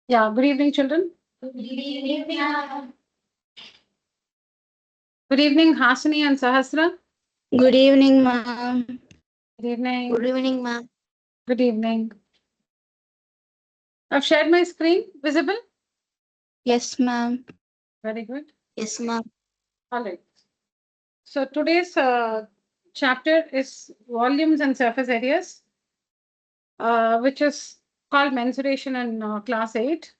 Yeah, good evening, children. Good evening, ma'am. Good evening, Hasini and Sahasra. Good evening, ma'am. Good evening. Good evening, ma'am. Good evening. I've shared my screen. Visible? Yes, ma'am. Very good. Yes, ma'am. All right. So today's chapter is volumes and surface areas, which is called mensuration in class 8.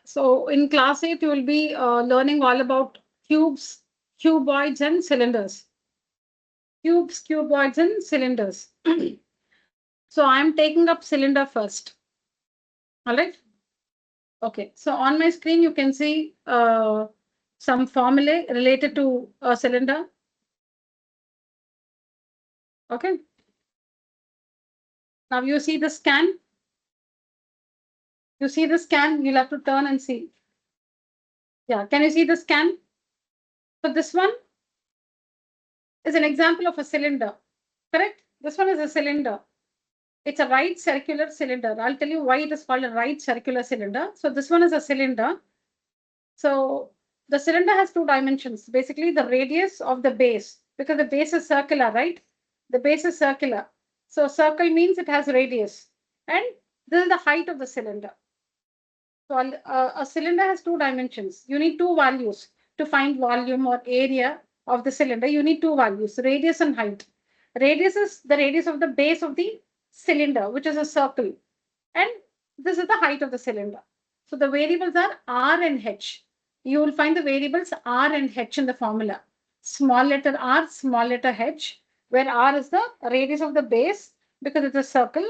So in class 8, you will be learning all about cubes, cuboids, and cylinders. Cubes, cuboids, and cylinders. So I'm taking up cylinder first. All right. Okay. So on my screen, you can see some formulae related to a cylinder. Okay. Now you see the scan. You see the scan, you'll have to turn and see. Yeah, can you see the scan? So this one is an example of a cylinder, correct? This one is a cylinder. It's a right circular cylinder. I'll tell you why it is called a right circular cylinder. So this one is a cylinder. So the cylinder has two dimensions, basically the radius of the base, because the base is circular, right? The base is circular. So circle means it has radius. And this is the height of the cylinder. So a cylinder has two dimensions. You need two values to find volume or area of the cylinder. You need two values, radius and height. Radius is the radius of the base of the cylinder, which is a circle. And this is the height of the cylinder. So the variables are R and H. You will find the variables R and H in the formula. Small letter R, small letter H, where R is the radius of the base because it's a circle,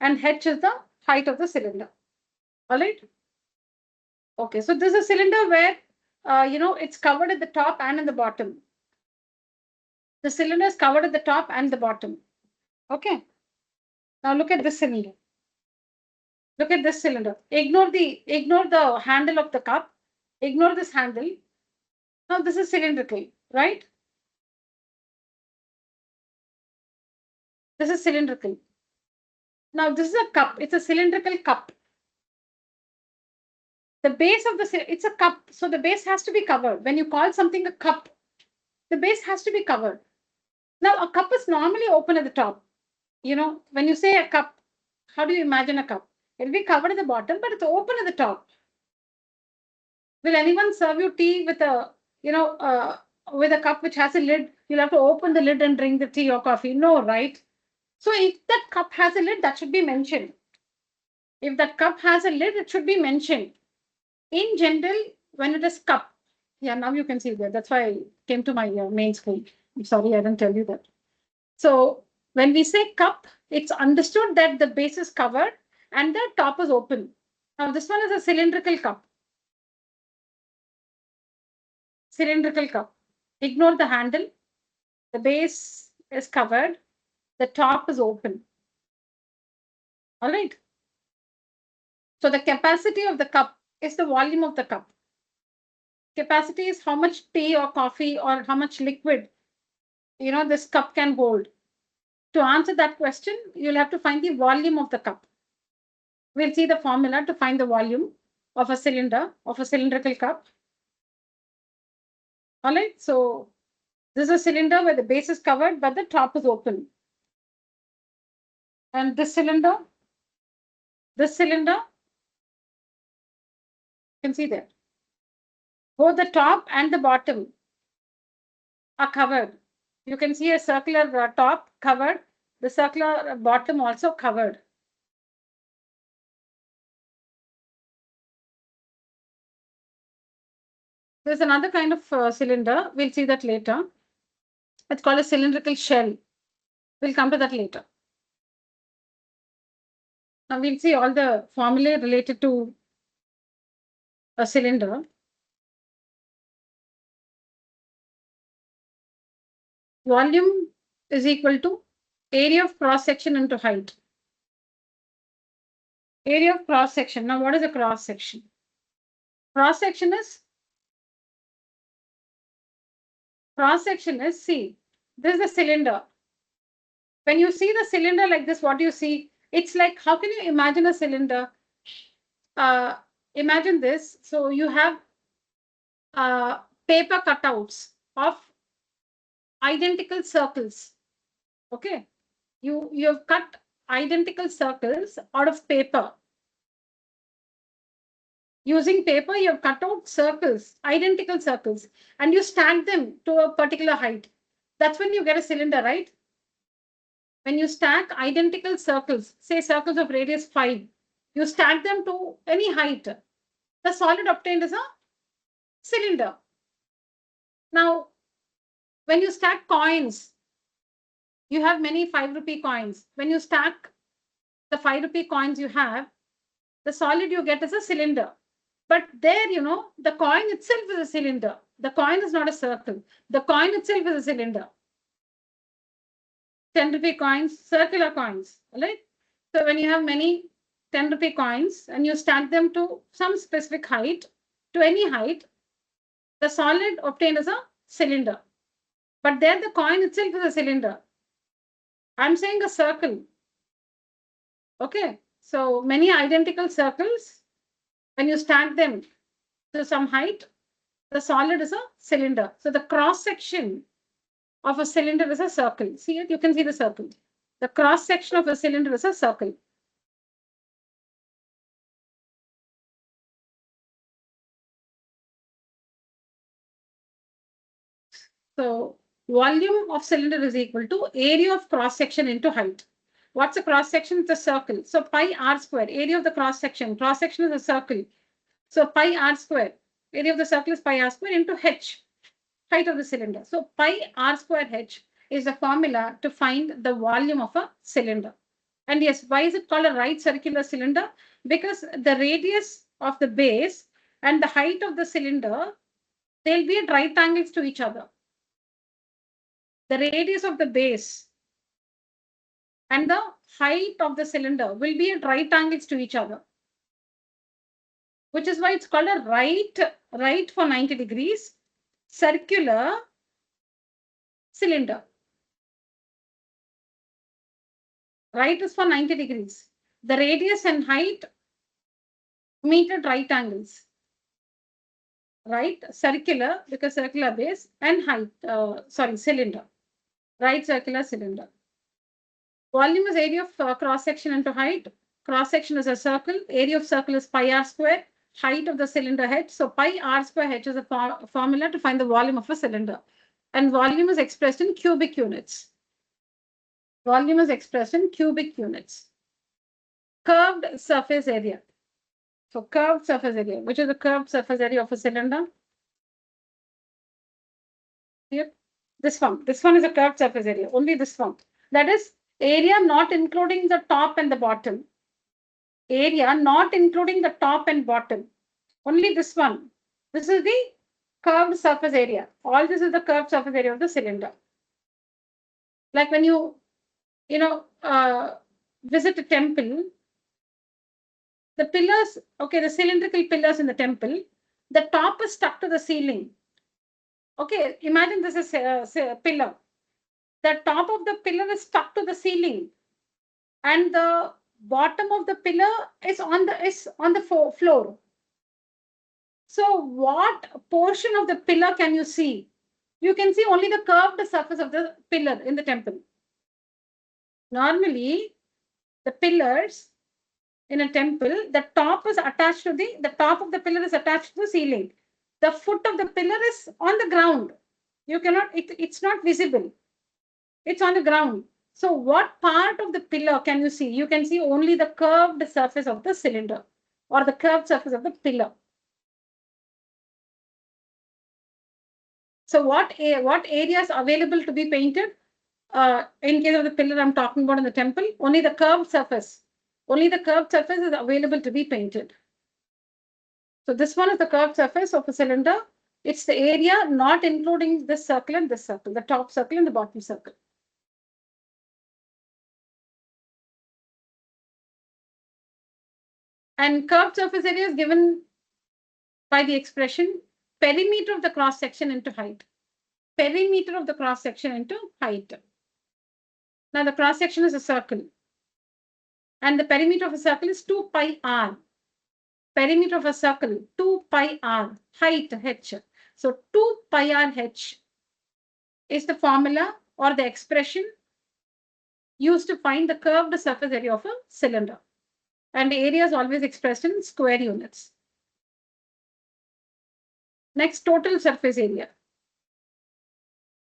and H is the height of the cylinder. All right. Okay, so this is a cylinder where, it's covered at the top and in the bottom. The cylinder is covered at the top and the bottom. Okay. Now look at this cylinder. Look at this cylinder. Ignore the handle of the cup. Ignore this handle. Now this is cylindrical, right? This is cylindrical. Now this is a cup. It's a cylindrical cup. The base of it's a cup. So the base has to be covered. When you call something a cup, the base has to be covered. Now a cup is normally open at the top. When you say a cup, how do you imagine a cup? It'll be covered at the bottom, but it's open at the top. Will anyone serve you tea with with a cup which has a lid? You'll have to open the lid and drink the tea or coffee. No, right? So if that cup has a lid, that should be mentioned. If that cup has a lid, it should be mentioned. In general, when it is cup, yeah, now you can see that. That's why I came to my main screen. I'm sorry, I didn't tell you that. So when we say cup, it's understood that the base is covered and the top is open. Now this one is a cylindrical cup. Cylindrical cup. Ignore the handle. The base is covered. The top is open. All right. So the capacity of the cup is the volume of the cup. Capacity is how much tea or coffee or how much liquid, this cup can hold. To answer that question, you'll have to find the volume of the cup. We'll see the formula to find the volume of a cylinder, of a cylindrical cup. All right, so this is a cylinder where the base is covered, but the top is open. And this cylinder, you can see there. Both the top and the bottom are covered. You can see a circular top covered, the circular bottom also covered. There's another kind of cylinder. We'll see that later. It's called a cylindrical shell. We'll come to that later. Now we'll see all the formulae related to a cylinder. Volume is equal to area of cross section into height. Area of cross section. Now, what is a cross section? Cross section is see, this is the cylinder. When you see the cylinder like this, what do you see? It's like, how can you imagine a cylinder? Imagine this. So you have paper cutouts of identical circles. Okay, you have cut identical circles out of paper. Using paper, you have cut out circles, identical circles, and you stack them to a particular height. That's when you get a cylinder, right? When you stack identical circles, say circles of radius 5, you stack them to any height. The solid obtained is a cylinder. Now, when you stack coins, you have many 5 rupee coins. When you stack the 5 rupee coins you have, the solid you get is a cylinder. But there, the coin itself is a cylinder. The coin is not a circle. The coin itself is a cylinder. 10 rupee coins, circular coins, right? So when you have many 10 rupee coins and you stack them to some specific height, to any height, the solid obtained is a cylinder. But there the coin itself is a cylinder. I'm saying a circle. Okay, so many identical circles, when you stack them to some height, the solid is a cylinder. So the cross section of a cylinder is a circle. See it? You can see the circle. The cross section of a cylinder is a circle. So volume of cylinder is equal to area of cross section into height. What's a cross section? It's a circle. So pi r square, area of the cross section. Cross section is a circle. So pi r square, area of the circle is pi r square into h, height of the cylinder. So pi r square h is the formula to find the volume of a cylinder. And yes, why is it called a right circular cylinder? Because the radius of the base and the height of the cylinder, they'll be at right angles to each other. The radius of the base and the height of the cylinder will be at right angles to each other, which is why it's called a right for 90 degrees circular cylinder. Right is for 90 degrees. The radius and height meet at right angles. Right, circular, because circular base, and height, cylinder. Right circular cylinder. Volume is area of cross section into height. Cross section is a circle. Area of circle is pi r square. Height of the cylinder h. So pi r square h is a formula to find the volume of a cylinder. And volume is expressed in cubic units. Volume is expressed in cubic units. Curved surface area. So curved surface area, which is the curved surface area of a cylinder. Here, this one is a curved surface area, only this one. That is area not including the top and the bottom. Area not including the top and bottom. Only this one. This is the curved surface area. All this is the curved surface area of the cylinder. Like when you visit a temple, the pillars, okay, the cylindrical pillars in the temple, the top is stuck to the ceiling. Okay, imagine this is a pillar. The top of the pillar is stuck to the ceiling, and the bottom of the pillar is on the floor. So what portion of the pillar can you see? You can see only the curved surface of the pillar in the temple. Normally, the pillars in a temple, the top is attached to the top of the pillar is attached to the ceiling. The foot of the pillar is on the ground. You cannot, it's not visible. It's on the ground. So what part of the pillar can you see? You can see only the curved surface of the cylinder or the curved surface of the pillar. So what areas available to be painted? In case of the pillar I'm talking about in the temple, only the curved surface. Only the curved surface is available to be painted. So this one is the curved surface of a cylinder. It's the area not including this circle and this circle, the top circle and the bottom circle. And curved surface area is given by the expression perimeter of the cross section into height. Perimeter of the cross section into height. Now the cross section is a circle. And the perimeter of a circle is 2 pi r. Perimeter of a circle, 2 pi r, height h. So 2 pi r h is the formula or the expression used to find the curved surface area of a cylinder. And the area is always expressed in square units. Next, total surface area.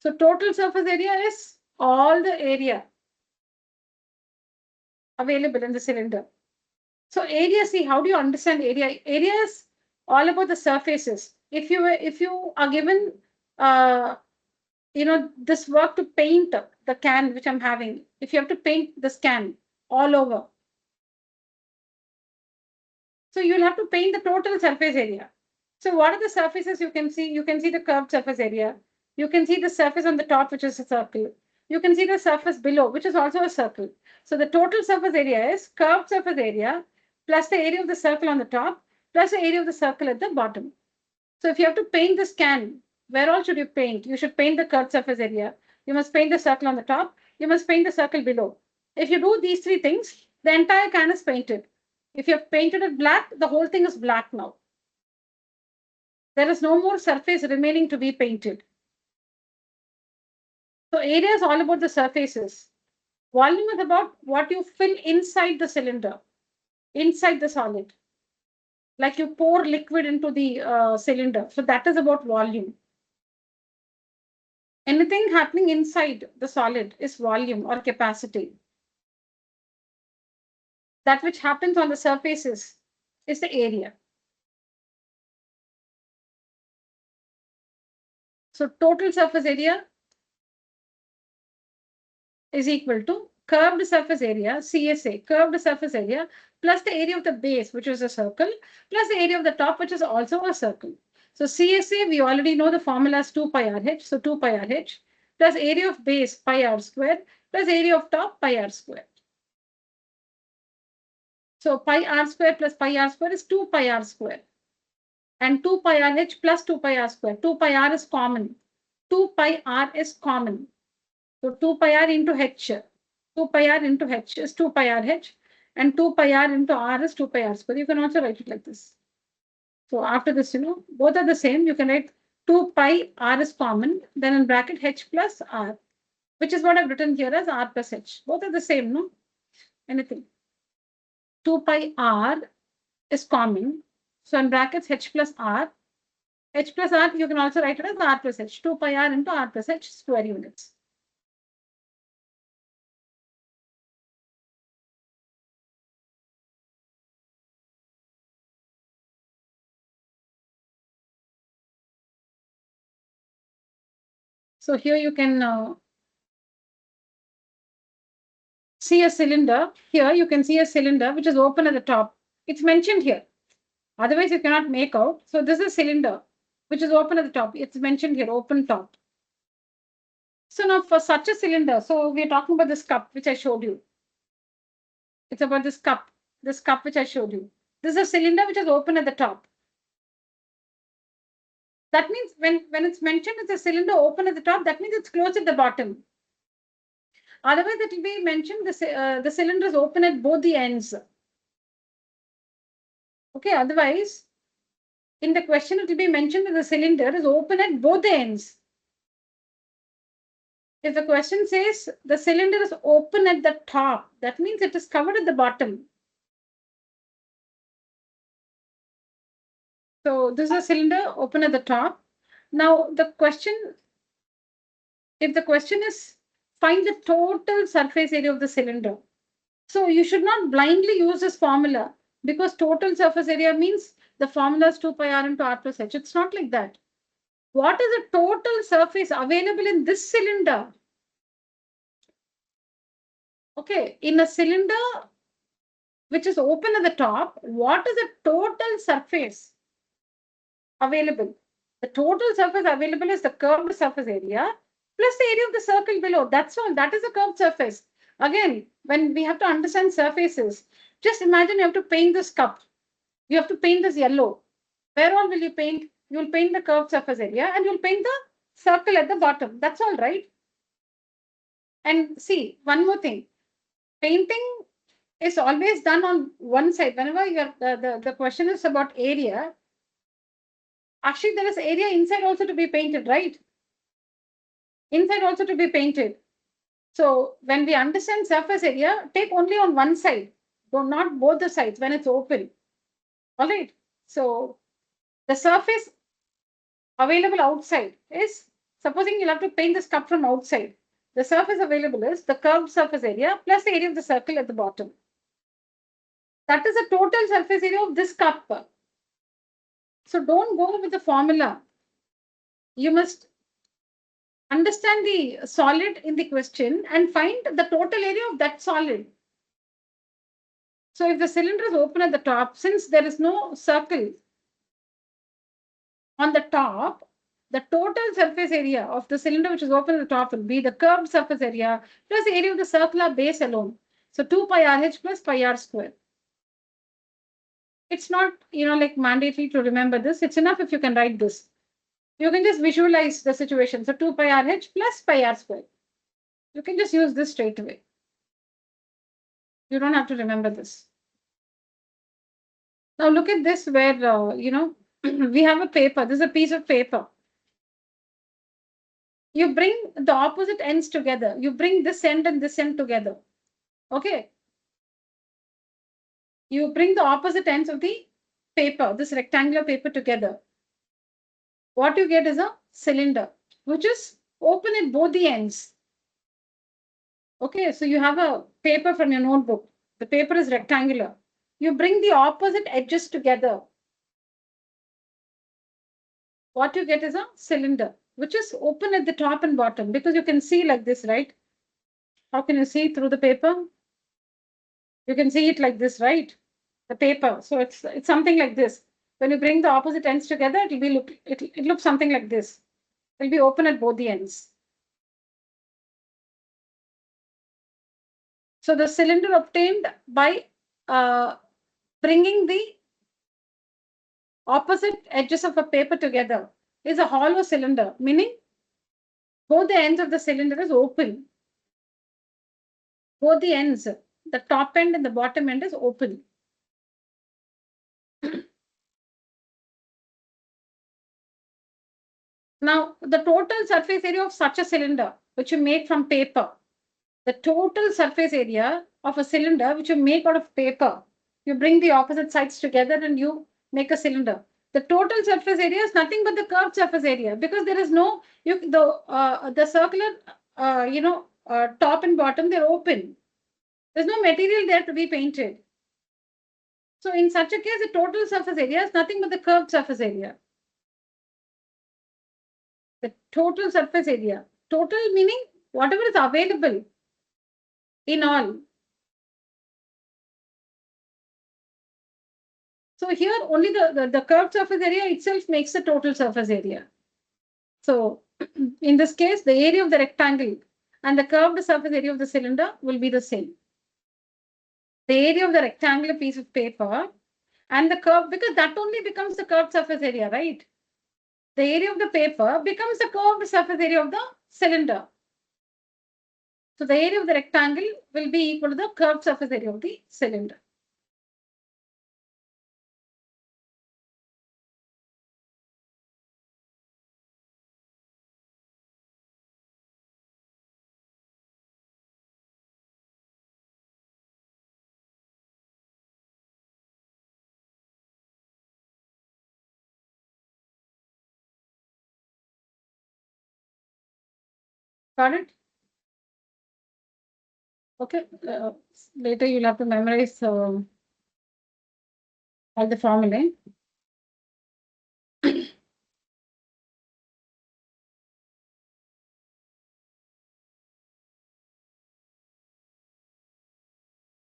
So total surface area is all the area available in the cylinder. So area, see, how do you understand area? Area is all about the surfaces. If you are given this work to paint the can which I'm having, if you have to paint this can all over, so you'll have to paint the total surface area. So what are the surfaces you can see? You can see the curved surface area. You can see the surface on the top, which is a circle. You can see the surface below, which is also a circle. So the total surface area is curved surface area plus the area of the circle on the top plus the area of the circle at the bottom. So if you have to paint this can, where all should you paint? You should paint the curved surface area. You must paint the circle on the top. You must paint the circle below. If you do these three things, the entire can is painted. If you have painted it black, the whole thing is black now. There is no more surface remaining to be painted. So area is all about the surfaces. Volume is about what you fill inside the cylinder, inside the solid. Like you pour liquid into the cylinder. So that is about volume. Anything happening inside the solid is volume or capacity. That which happens on the surfaces is the area. So total surface area is equal to curved surface area, CSA, curved surface area, plus the area of the base, which is a circle, plus the area of the top, which is also a circle. So CSA, we already know the formula is 2 pi RH, so 2 pi RH, plus area of base, pi r squared, plus area of top, pi r squared. So pi r squared plus pi r squared is 2 pi r squared. And 2 pi RH plus 2 pi r squared. 2 pi r is common. 2 pi r is common. So 2 pi r into h. 2 pi r into h is 2 pi r h. And 2 pi r into r is 2 pi r squared. You can also write it like this. So after this, both are the same. You can write 2 pi r is common. Then in bracket h plus r, which is what I've written here as r plus h. Both are the same, no? Anything. 2 pi r is common. So in brackets h plus r, you can also write it as r plus h. 2 pi r into r plus h square units. So here you can see a cylinder. Here you can see a cylinder which is open at the top. It's mentioned here. Otherwise, you cannot make out. So this is a cylinder which is open at the top. It's mentioned here, open top. So now for such a cylinder, so we're talking about this cup which I showed you. It's about this cup which I showed you. This is a cylinder which is open at the top. That means when it's mentioned as a cylinder open at the top, that means it's closed at the bottom. Otherwise, it will be mentioned the cylinder is open at both the ends. Okay, otherwise, in the question, it will be mentioned that the cylinder is open at both the ends. If the question says the cylinder is open at the top, that means it is covered at the bottom. So this is a cylinder open at the top. Now the question, if the question is find the total surface area of the cylinder. So you should not blindly use this formula because total surface area means the formula is 2 pi r into r plus h. It's not like that. What is the total surface available in this cylinder? Okay, in a cylinder which is open at the top, what is the total surface available? The total surface available is the curved surface area plus the area of the circle below. That's all. That is the curved surface. Again, when we have to understand surfaces, just imagine you have to paint this cup. You have to paint this yellow. Where all will you paint? You will paint the curved surface area and you'll paint the circle at the bottom. That's all, right? And see, one more thing. Painting is always done on one side. Whenever the question is about area, actually there is area inside also to be painted, right? Inside also to be painted. So when we understand surface area, take only on one side, not both the sides when it's open. All right. So the surface available outside is, supposing you'll have to paint this cup from outside. The surface available is the curved surface area plus the area of the circle at the bottom. That is the total surface area of this cup. So don't go with the formula. You must understand the solid in the question and find the total area of that solid. So if the cylinder is open at the top, since there is no circle on the top, the total surface area of the cylinder which is open at the top will be the curved surface area plus the area of the circular base alone. So 2 pi RH plus pi R square. It's not, like mandatory to remember this. It's enough if you can write this. You can just visualize the situation. So 2 pi RH plus pi R square. You can just use this straight away. You don't have to remember this. Now look at this where, we have a paper. This is a piece of paper. You bring the opposite ends together. You bring this end and this end together. Okay. You bring the opposite ends of the paper, this rectangular paper together. What you get is a cylinder, which is open at both the ends. Okay, so you have a paper from your notebook. The paper is rectangular. You bring the opposite edges together. What you get is a cylinder, which is open at the top and bottom, because you can see like this, right? How can you see through the paper? You can see it like this, right? The paper. So it's something like this. When you bring the opposite ends together, it looks something like this. It'll be open at both the ends. So the cylinder obtained by bringing the opposite edges of a paper together is a hollow cylinder, meaning both the ends of the cylinder is open. Both the ends, the top end and the bottom end is open. Now, the total surface area of such a cylinder, which you make from paper, the total surface area of a cylinder which you make out of paper, you bring the opposite sides together and you make a cylinder. The total surface area is nothing but the curved surface area, because there is no, the circular, top and bottom, they're open. There's no material there to be painted. So in such a case, the total surface area is nothing but the curved surface area. The total surface area. Total meaning whatever is available in all. So here only the curved surface area itself makes the total surface area. So in this case, the area of the rectangle and the curved surface area of the cylinder will be the same. The area of the rectangular piece of paper and the curve, because that only becomes the curved surface area, right? The area of the paper becomes the curved surface area of the cylinder. So the area of the rectangle will be equal to the curved surface area of the cylinder. Got it? Okay. Later you'll have to memorize all the formulae.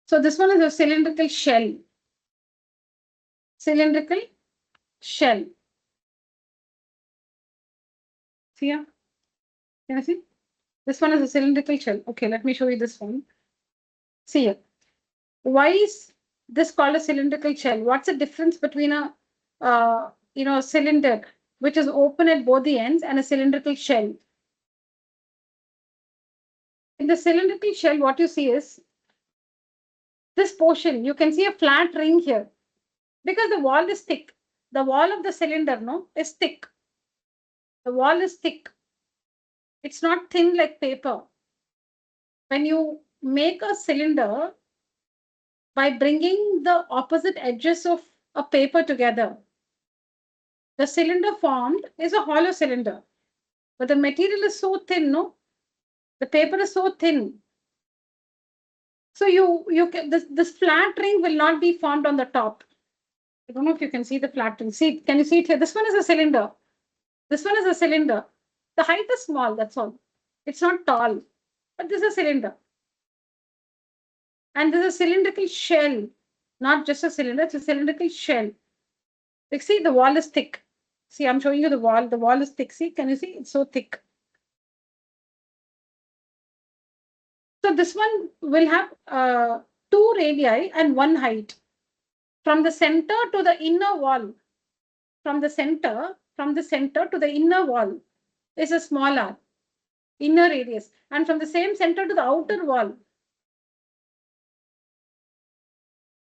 So this one is a cylindrical shell. Cylindrical shell. See here? Can you see? This one is a cylindrical shell. Okay, let me show you this one. See here. Why is this called a cylindrical shell? What's the difference between a cylinder which is open at both the ends and a cylindrical shell? In the cylindrical shell, what you see is this portion. You can see a flat ring here because the wall is thick. The wall of the cylinder, is thick. The wall is thick. It's not thin like paper. When you make a cylinder by bringing the opposite edges of a paper together, the cylinder formed is a hollow cylinder. But the material is so thin, the paper is so thin. So you can, this flat ring will not be formed on the top. I don't know if you can see the flat ring. See, can you see it here? This one is a cylinder. This one is a cylinder. The height is small, that's all. It's not tall, but this is a cylinder. And this is a cylindrical shell, not just a cylinder, it's a cylindrical shell. Like, see, the wall is thick. See, I'm showing you the wall. The wall is thick. See, can you see? It's so thick. So this one will have 2 radii and 1 height. From the center to the inner wall, from the center to the inner wall is a small r, inner radius. And from the same center to the outer wall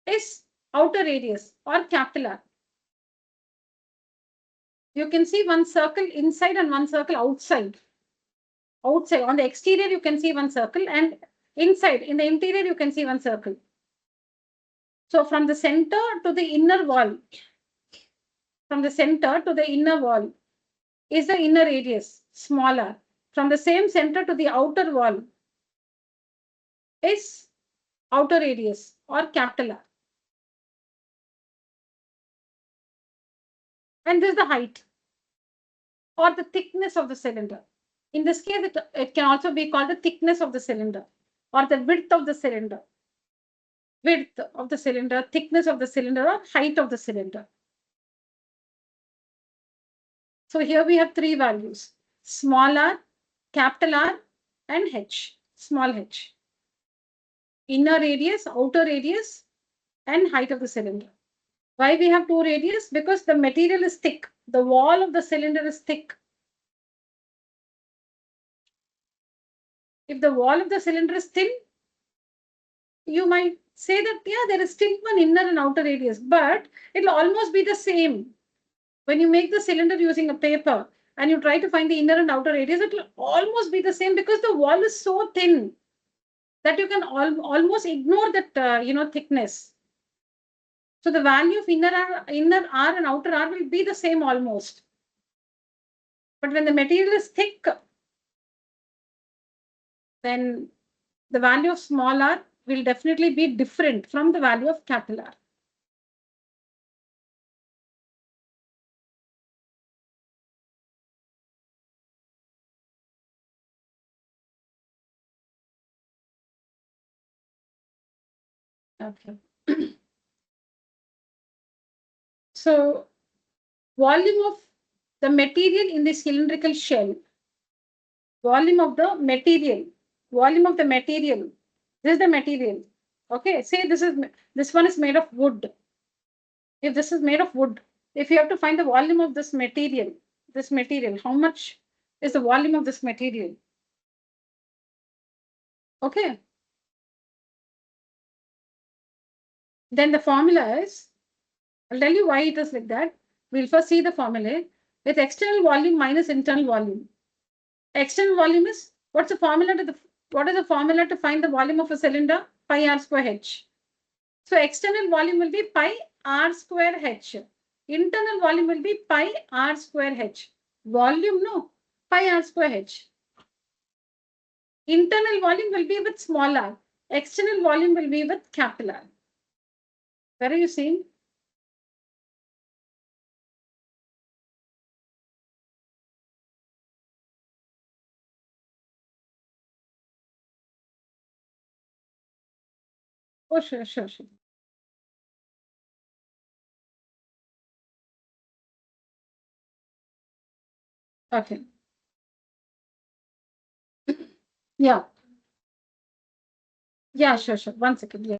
is outer radius or capital R. You can see one circle inside and one circle outside. Outside, on the exterior, you can see one circle, and inside, in the interior, you can see one circle. So from the center to the inner wall, from the center to the inner wall is the inner radius, smaller. From the same center to the outer wall is outer radius or capital R. And this is the height or the thickness of the cylinder. In this case, it can also be called the thickness of the cylinder or the width of the cylinder. Width of the cylinder, thickness of the cylinder, or height of the cylinder. So here we have 3 values: small r, capital R, and h, small h. Inner radius, outer radius, and height of the cylinder. Why we have 2 radius? Because the material is thick. The wall of the cylinder is thick. If the wall of the cylinder is thin, you might say that, yeah, there is still one inner and outer radius, but it will almost be the same. When you make the cylinder using a paper and you try to find the inner and outer radius, it will almost be the same because the wall is so thin that you can almost ignore that thickness. So the value of inner R and outer R will be the same almost. But when the material is thick, then the value of small r will definitely be different from the value of capital R. Okay. So volume of the material in the cylindrical shell, volume of the material, this is the material. Okay, say this one is made of wood. If this is made of wood, if you have to find the volume of this material, how much is the volume of this material? Okay. Then the formula is, I'll tell you why it is like that. We'll first see the formula. With external volume minus internal volume. External volume is, what is the formula to find the volume of a cylinder? Pi r square h. So external volume will be pi r square h. Internal volume will be pi r square h. Volume, no, pi r square h. Internal volume will be with small r. External volume will be with capital R. Where are you seeing? Oh, sure, sure, sure. Okay. Yeah. Yeah, sure, sure. 1 second. Yeah.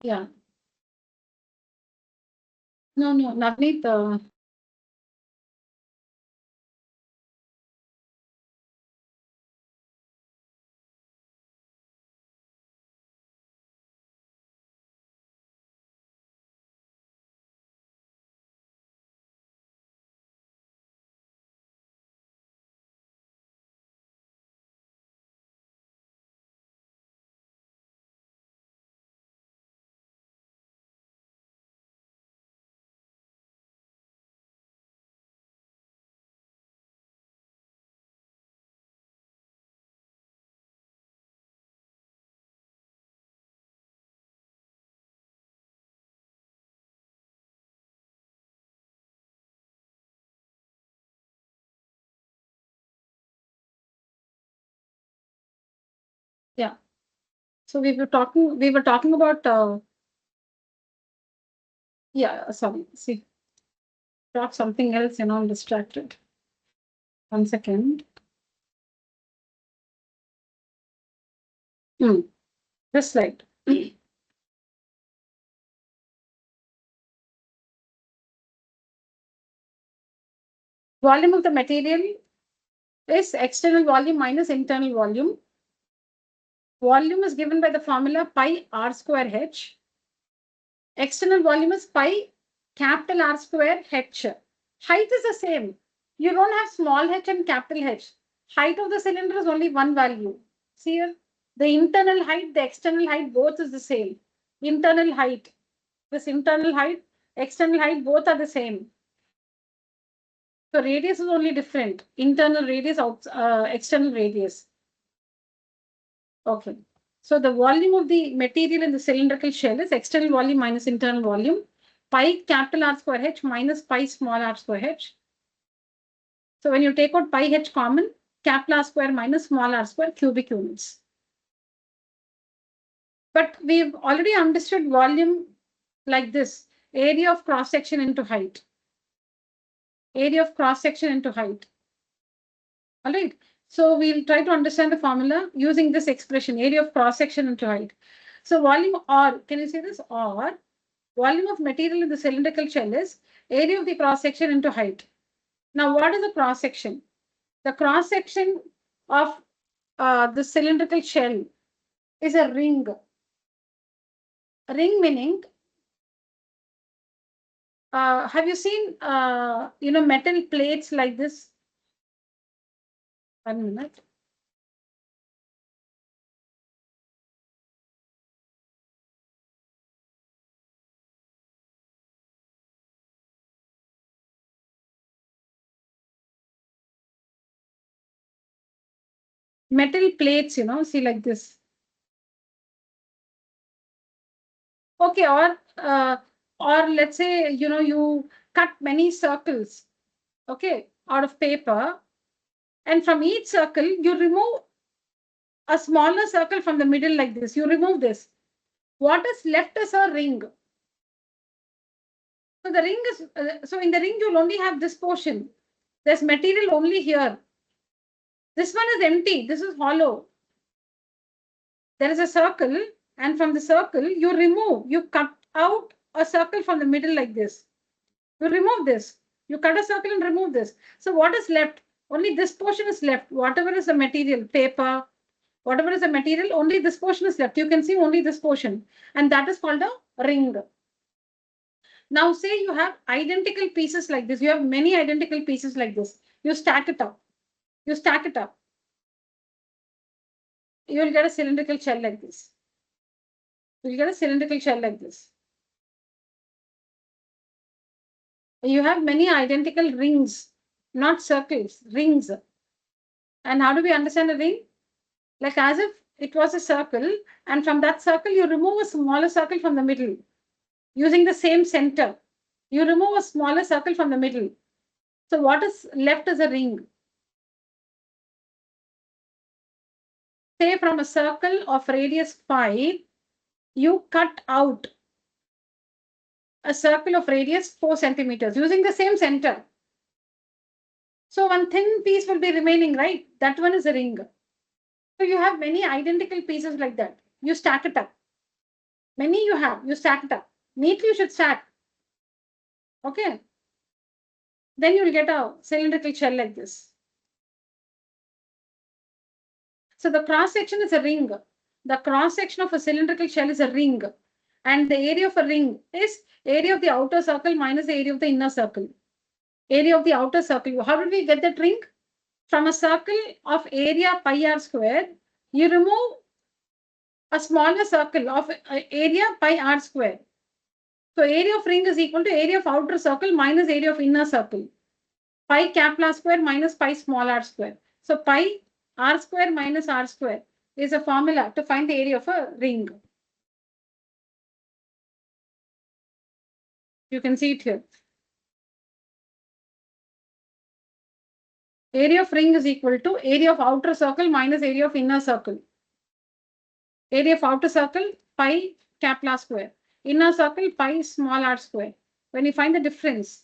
Yeah. No, no, Navneet. Yeah. So we were talking about, yeah, sorry. See, talk something else, I'm distracted. 1 second. This slide. Volume of the material is external volume minus internal volume. Volume is given by the formula pi r square h. External volume is pi capital R square h. Height is the same. You don't have small h and capital H. Height of the cylinder is only one value. See here, the internal height, the external height, both is the same. Internal height, this internal height, external height, both are the same. So radius is only different. Internal radius, external radius. Okay. So the volume of the material in the cylindrical shell is external volume minus internal volume, pi capital R square h minus pi small r square h. So when you take out pi h common, capital R square minus small r square cubic units. But we've already understood volume like this, area of cross section into height. Area of cross section into height. All right. So we'll try to understand the formula using this expression, area of cross section into height. So volume or, can you see this? Or volume of material in the cylindrical shell is area of the cross section into height. Now, what is the cross section? The cross section of the cylindrical shell is a ring. A ring meaning, have you seen, metal plates like this? 1 minute. Metal plates, see like this. Okay, or let's say, you cut many circles, okay, out of paper, and from each circle, you remove a smaller circle from the middle like this. You remove this. What is left is a ring. So the ring is, so in the ring, you'll only have this portion. There's material only here. This one is empty. This is hollow. There is a circle, and from the circle, you cut out a circle from the middle like this. You remove this. You cut a circle and remove this. So what is left? Only this portion is left. Whatever is the material, paper, whatever is the material, only this portion is left. You can see only this portion. And that is called a ring. Now say you have identical pieces like this. You have many identical pieces like this. You stack it up. You stack it up. You will get a cylindrical shell like this. You will get a cylindrical shell like this. You have many identical rings, not circles, rings. And how do we understand a ring? Like as if it was a circle, and from that circle, you remove a smaller circle from the middle. Using the same center, you remove a smaller circle from the middle. So what is left is a ring. Say from a circle of radius 5, you cut out a circle of radius 4 centimeters using the same center. So one thin piece will be remaining, right? That one is a ring. So you have many identical pieces like that. You stack it up. Many you have, you stack it up. Neatly you should stack. Okay. Then you will get a cylindrical shell like this. So the cross section is a ring. The cross section of a cylindrical shell is a ring. And the area of a ring is area of the outer circle minus the area of the inner circle. Area of the outer circle. How did we get that ring? From a circle of area pi r square, you remove a smaller circle of area pi r square. So area of ring is equal to area of outer circle minus area of inner circle. Pi capital R square minus pi small r square. So pi r square minus r square is a formula to find the area of a ring. You can see it here. Area of ring is equal to area of outer circle minus area of inner circle. Area of outer circle, pi capital R square. Inner circle, pi small r square. When you find the difference.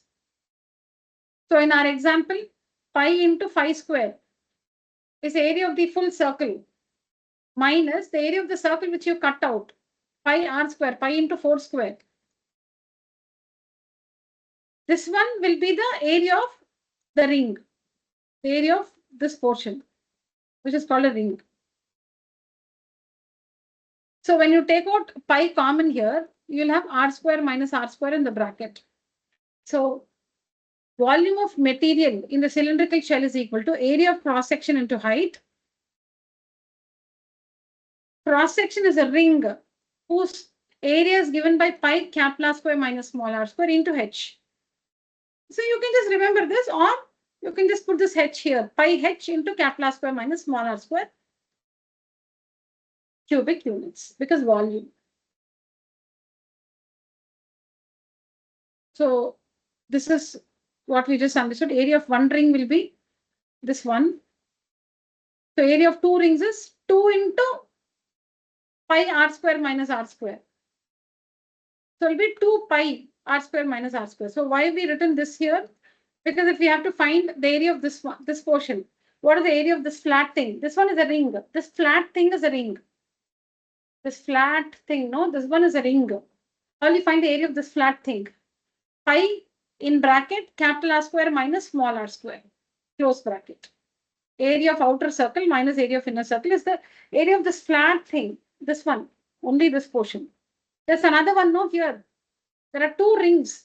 So in our example, pi into 5 square is the area of the full circle minus the area of the circle which you cut out. Pi r square, pi into 4 square. This one will be the area of the ring. The area of this portion, which is called a ring. So when you take out pi common here, you'll have r square minus r square in the bracket. So volume of material in the cylindrical shell is equal to area of cross section into height. Cross section is a ring whose area is given by pi capital R square minus small r square into h. So you can just remember this, or you can just put this h here, pi h into capital R square minus small r square cubic units, because volume. So this is what we just understood. Area of one ring will be this one. So area of two rings is 2 into pi r square minus r square. So it will be 2 pi r square minus r square. So why have we written this here? Because if we have to find the area of this one, this portion, what is the area of this flat thing? This one is a ring. This flat thing is a ring. This flat thing, no, this one is a ring. How will you find the area of this flat thing? Pi in bracket capital R square minus small r square, close bracket. Area of outer circle minus area of inner circle is the area of this flat thing. This one, only this portion. There's another one, no, here. There are two rings.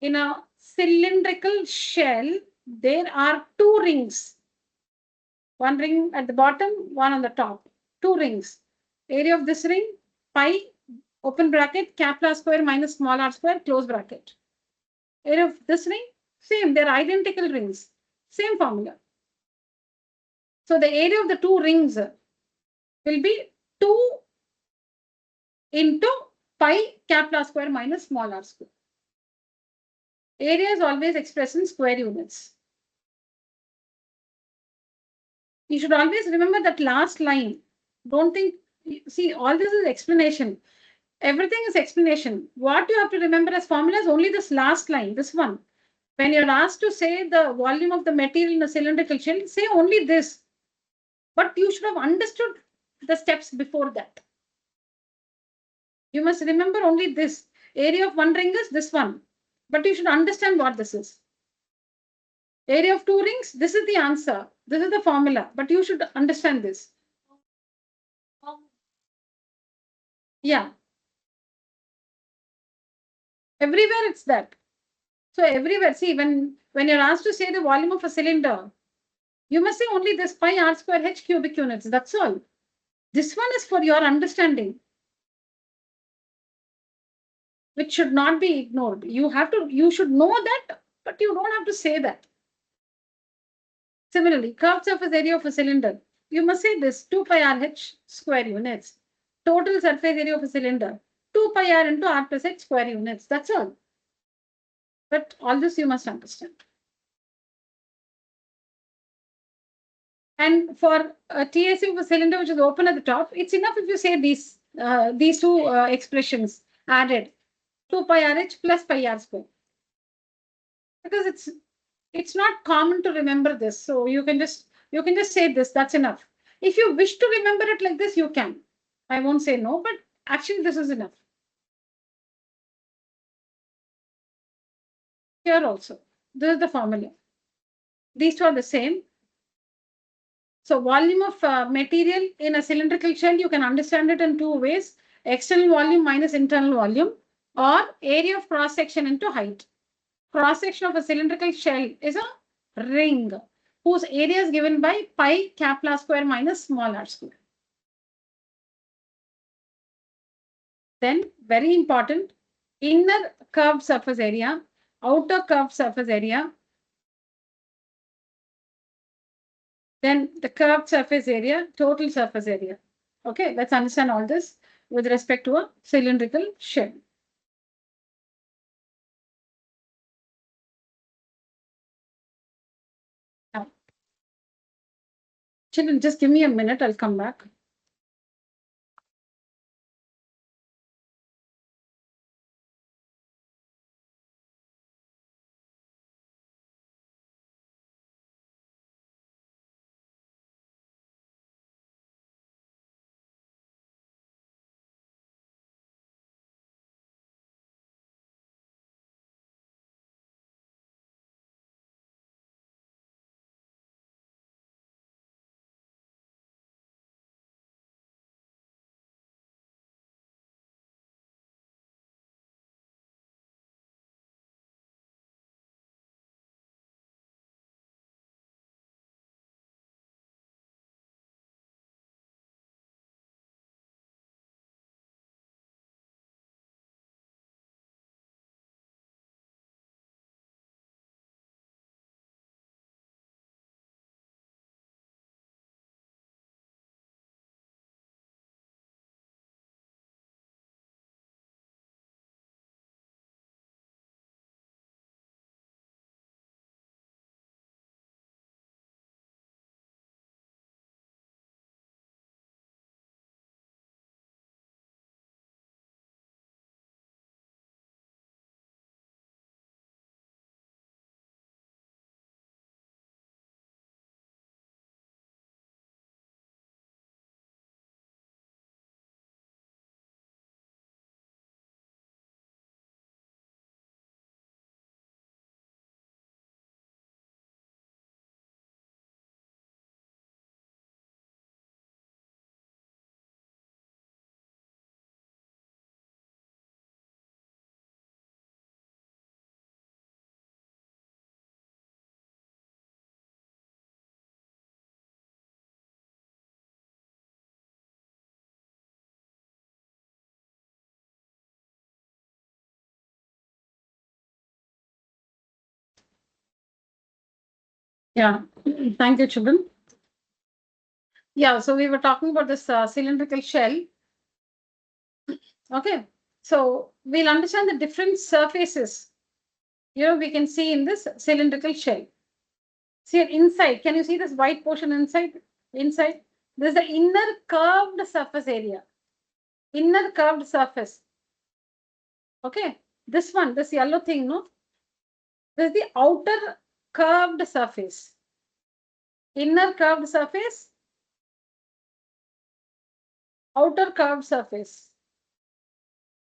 In a cylindrical shell, there are two rings. One ring at the bottom, one on the top. Two rings. Area of this ring, pi, open bracket, capital R square minus small r square, close bracket. Area of this ring, same. They're identical rings. Same formula. So the area of the two rings will be 2 into pi capital R square minus small r square. Area is always expressed in square units. You should always remember that last line. Don't think, see, all this is explanation. Everything is explanation. What you have to remember as formula is only this last line, this one. When you're asked to say the volume of the material in a cylindrical shell, say only this. But you should have understood the steps before that. You must remember only this. Area of one ring is this one. But you should understand what this is. Area of two rings, this is the answer. This is the formula, but you should understand this. Yeah. Everywhere it's that. So everywhere, see, when you're asked to say the volume of a cylinder, you must say only this pi r square h cubic units. That's all. This one is for your understanding, which should not be ignored. You should know that, but you don't have to say that. Similarly, curved surface area of a cylinder. You must say this 2 pi r h square units. Total surface area of a cylinder 2 pi r into r plus h square units. That's all. But all this you must understand. And for a TAC of a cylinder which is open at the top, it's enough if you say these two expressions added 2 pi r h plus pi r square. Because it's not common to remember this. So you can just say this, that's enough. If you wish to remember it like this, you can. I won't say no, but actually this is enough. Here also, this is the formula. These two are the same. So volume of material in a cylindrical shell, you can understand it in two ways. External volume minus internal volume, or area of cross section into height. Cross section of a cylindrical shell is a ring whose area is given by pi capital R square minus small r square. Then very important, inner curved surface area, outer curved surface area, then the curved surface area, total surface area. Okay, let's understand all this with respect to a cylindrical shell. Now, children, just give me a minute, I'll come back. Yeah, thank you, children. Yeah, so we were talking about this cylindrical shell. Okay, so we'll understand the different surfaces. Here we can see in this cylindrical shell. See inside, can you see this white portion inside? Inside, this is the inner curved surface area. Inner curved surface. Okay, this one, this yellow thing, no? This is the outer curved surface. Inner curved surface, outer curved surface.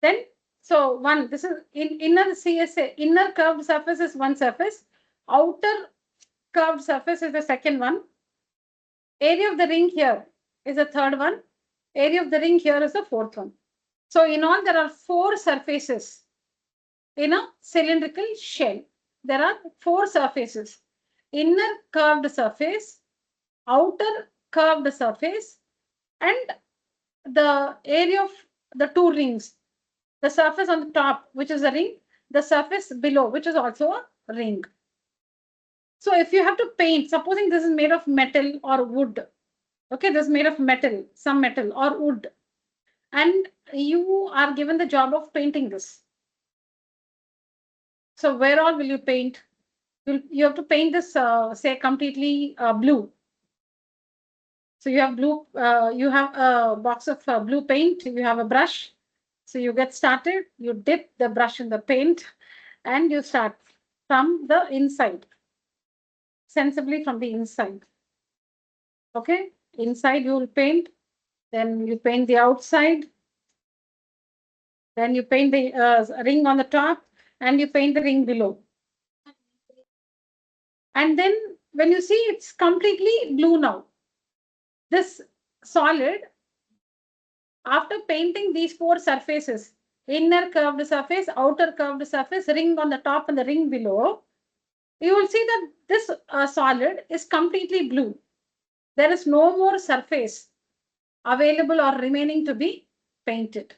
Then, so this is inner CSA, inner curved surface is one surface, outer curved surface is the second one. Area of the ring here is the third one. Area of the ring here is the fourth one. So in all, there are 4 surfaces in a cylindrical shell. There are 4 surfaces. Inner curved surface, outer curved surface, and the area of the 2 rings. The surface on the top, which is a ring, the surface below, which is also a ring. So if you have to paint, supposing this is made of metal or wood, okay, this is made of metal, some metal or wood, and you are given the job of painting this. So where all will you paint? You have to paint this, say, completely blue. So you have blue, you have a box of blue paint, you have a brush. So you get started, you dip the brush in the paint, and you start from the inside, sensibly from the inside. Okay, inside you will paint, then you paint the outside, then you paint the ring on the top, and you paint the ring below. And then when you see it's completely blue now, this solid, after painting these 4 surfaces, inner curved surface, outer curved surface, ring on the top and the ring below, you will see that this solid is completely blue. There is no more surface available or remaining to be painted.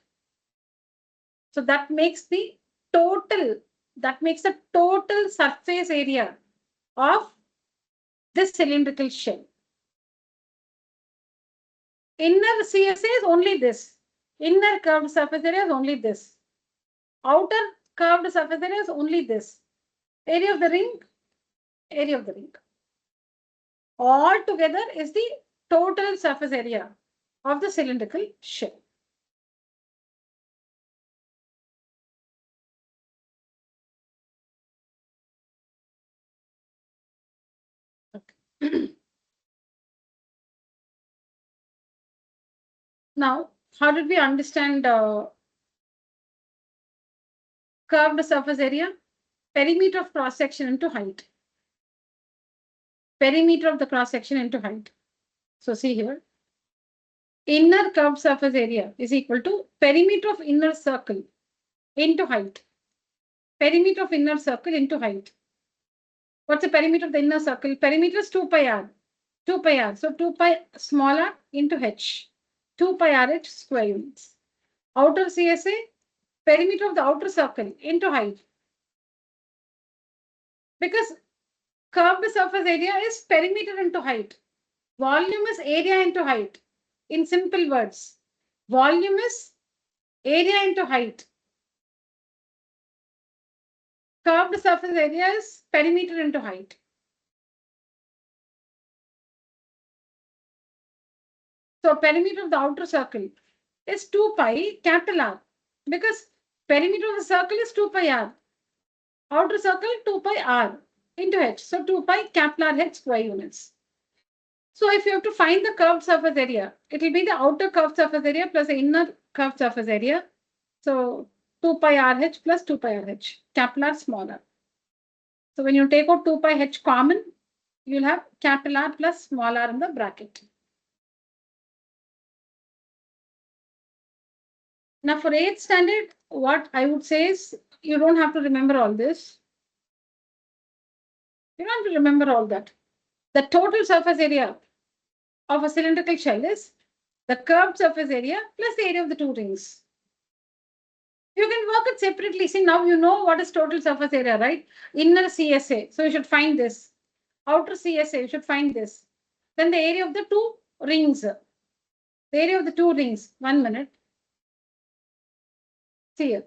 So that makes the total surface area of this cylindrical shell. Inner CSA is only this. Inner curved surface area is only this. Outer curved surface area is only this. Area of the ring, area of the ring. All together is the total surface area of the cylindrical shell. Okay. Now, how did we understand curved surface area? Perimeter of cross section into height. Perimeter of the cross section into height. So see here, inner curved surface area is equal to perimeter of inner circle into height. Perimeter of inner circle into height. What's the perimeter of the inner circle? Perimeter is 2 pi r. 2 pi r. So 2 pi small r into h. 2 pi rh square units. Outer CSA, perimeter of the outer circle into height. Because curved surface area is perimeter into height. Volume is area into height. In simple words, volume is area into height. Curved surface area is perimeter into height. So perimeter of the outer circle is 2 pi capital R, because perimeter of the circle is 2 pi R. Outer circle 2 pi R into h. So 2 pi capital R h square units. So if you have to find the curved surface area, it will be the outer curved surface area plus the inner curved surface area. So 2 pi RH plus 2 pi RH, capital R, small r. So when you take out 2 pi h common, you'll have capital R plus small r in the bracket. Now for 8th standard, what I would say is you don't have to remember all this. You don't have to remember all that. The total surface area of a cylindrical shell is the curved surface area plus the area of the 2 rings. You can work it separately. See, now you know what is total surface area, right? Inner CSA. So you should find this. Outer CSA, you should find this. Then the area of the 2 rings. The area of the 2 rings. 1 minute. See here.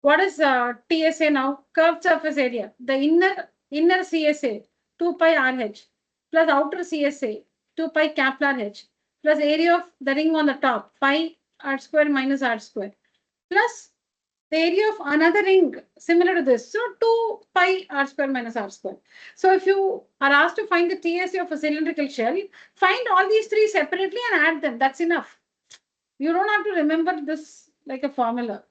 What is TSA now? Curved surface area. The inner CSA, 2 pi RH, plus outer CSA, 2 pi capital RH, plus area of the ring on the top, pi r square minus r square, plus the area of another ring similar to this. So 2 pi r square minus r square. So if you are asked to find the TSA of a cylindrical shell, find all these 3 separately and add them. That's enough. You don't have to remember this like a formula.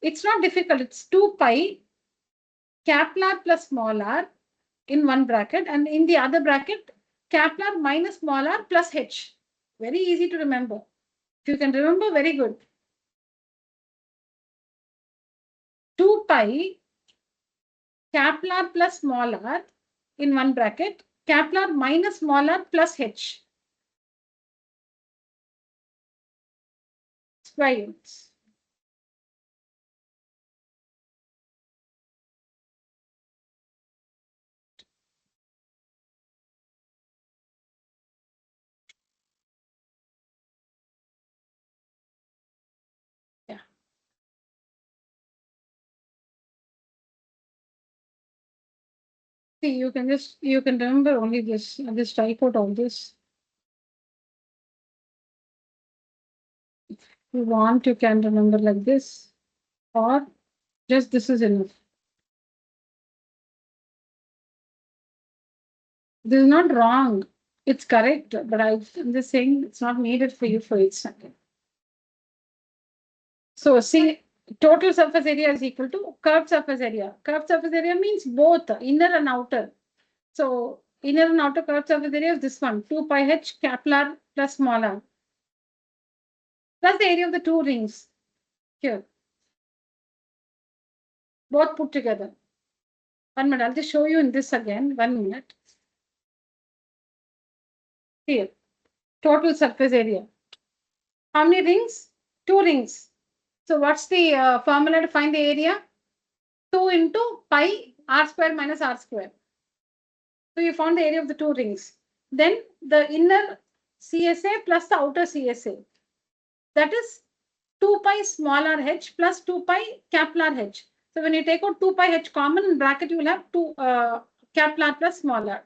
It's not difficult. It's 2 pi capital R plus small r in one bracket, and in the other bracket, capital R minus small r plus h. Very easy to remember. If you can remember, very good. 2 pi capital R plus small r in one bracket, capital R minus small r plus h. Square units. Yeah. See, you can remember only this. Just type out all this. If you want, you can remember like this, or just this is enough. This is not wrong. It's correct, but I'm just saying it's not needed for you for each second. So see, total surface area is equal to curved surface area. Curved surface area means both inner and outer. So inner and outer curved surface area is this one, 2 pi h capital R plus small r. Plus the area of the two rings here. Both put together. 1 minute, I'll just show you in this again. 1 minute. Here, total surface area. How many rings? 2 rings. So what's the formula to find the area? 2 into pi r square minus r square. So you found the area of the two rings. Then the inner CSA plus the outer CSA. That is 2 pi small r h plus 2 pi capital R h. So when you take out 2 pi h common in bracket, you will have 2 capital R plus small r.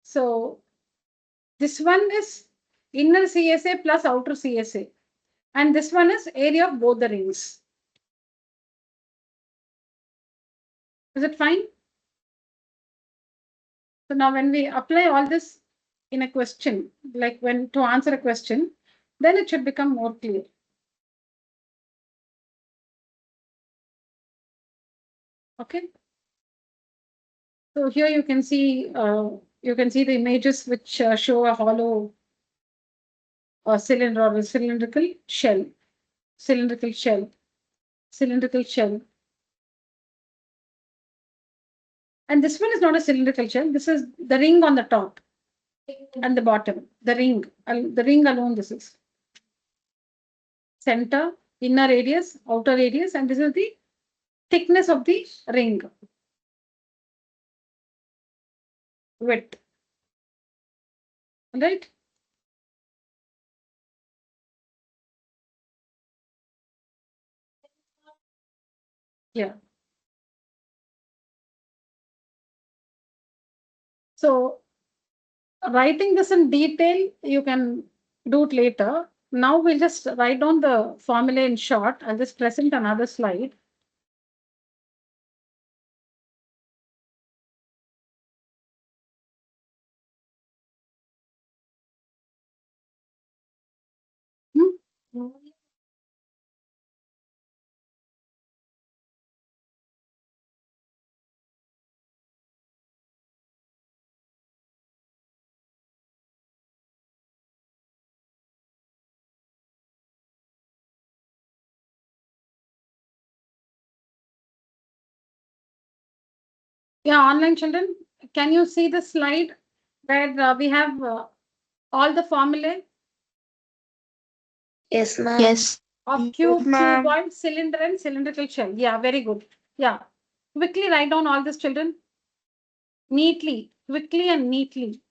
So this one is inner CSA plus outer CSA. And this one is area of both the rings. Is it fine? So now when we apply all this in a question, like when to answer a question, then it should become more clear. Okay. So here you can see the images which show a hollow cylinder or a cylindrical shell, cylindrical shell, cylindrical shell. And this one is not a cylindrical shell. This is the ring on the top and the bottom. The ring alone. This is center, inner radius, outer radius, and this is the thickness of the ring. Width. Right? Yeah. So writing this in detail, you can do it later. Now we'll just write down the formula in short. I'll just present another slide. Hmm? Yeah, online children, can you see the slide where we have all the formulae Yes, ma'am. Yes. of cube, Ma'am. cuboid, cylinder, and cylindrical shell? Yeah, very good. Yeah. Quickly write down all this, children. Neatly, quickly and neatly.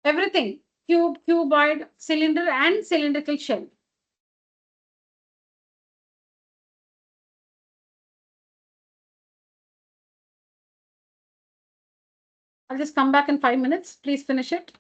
Everything. Cube, cuboid, cylinder, and cylindrical shell. I'll just come back in 5 minutes. Please finish it.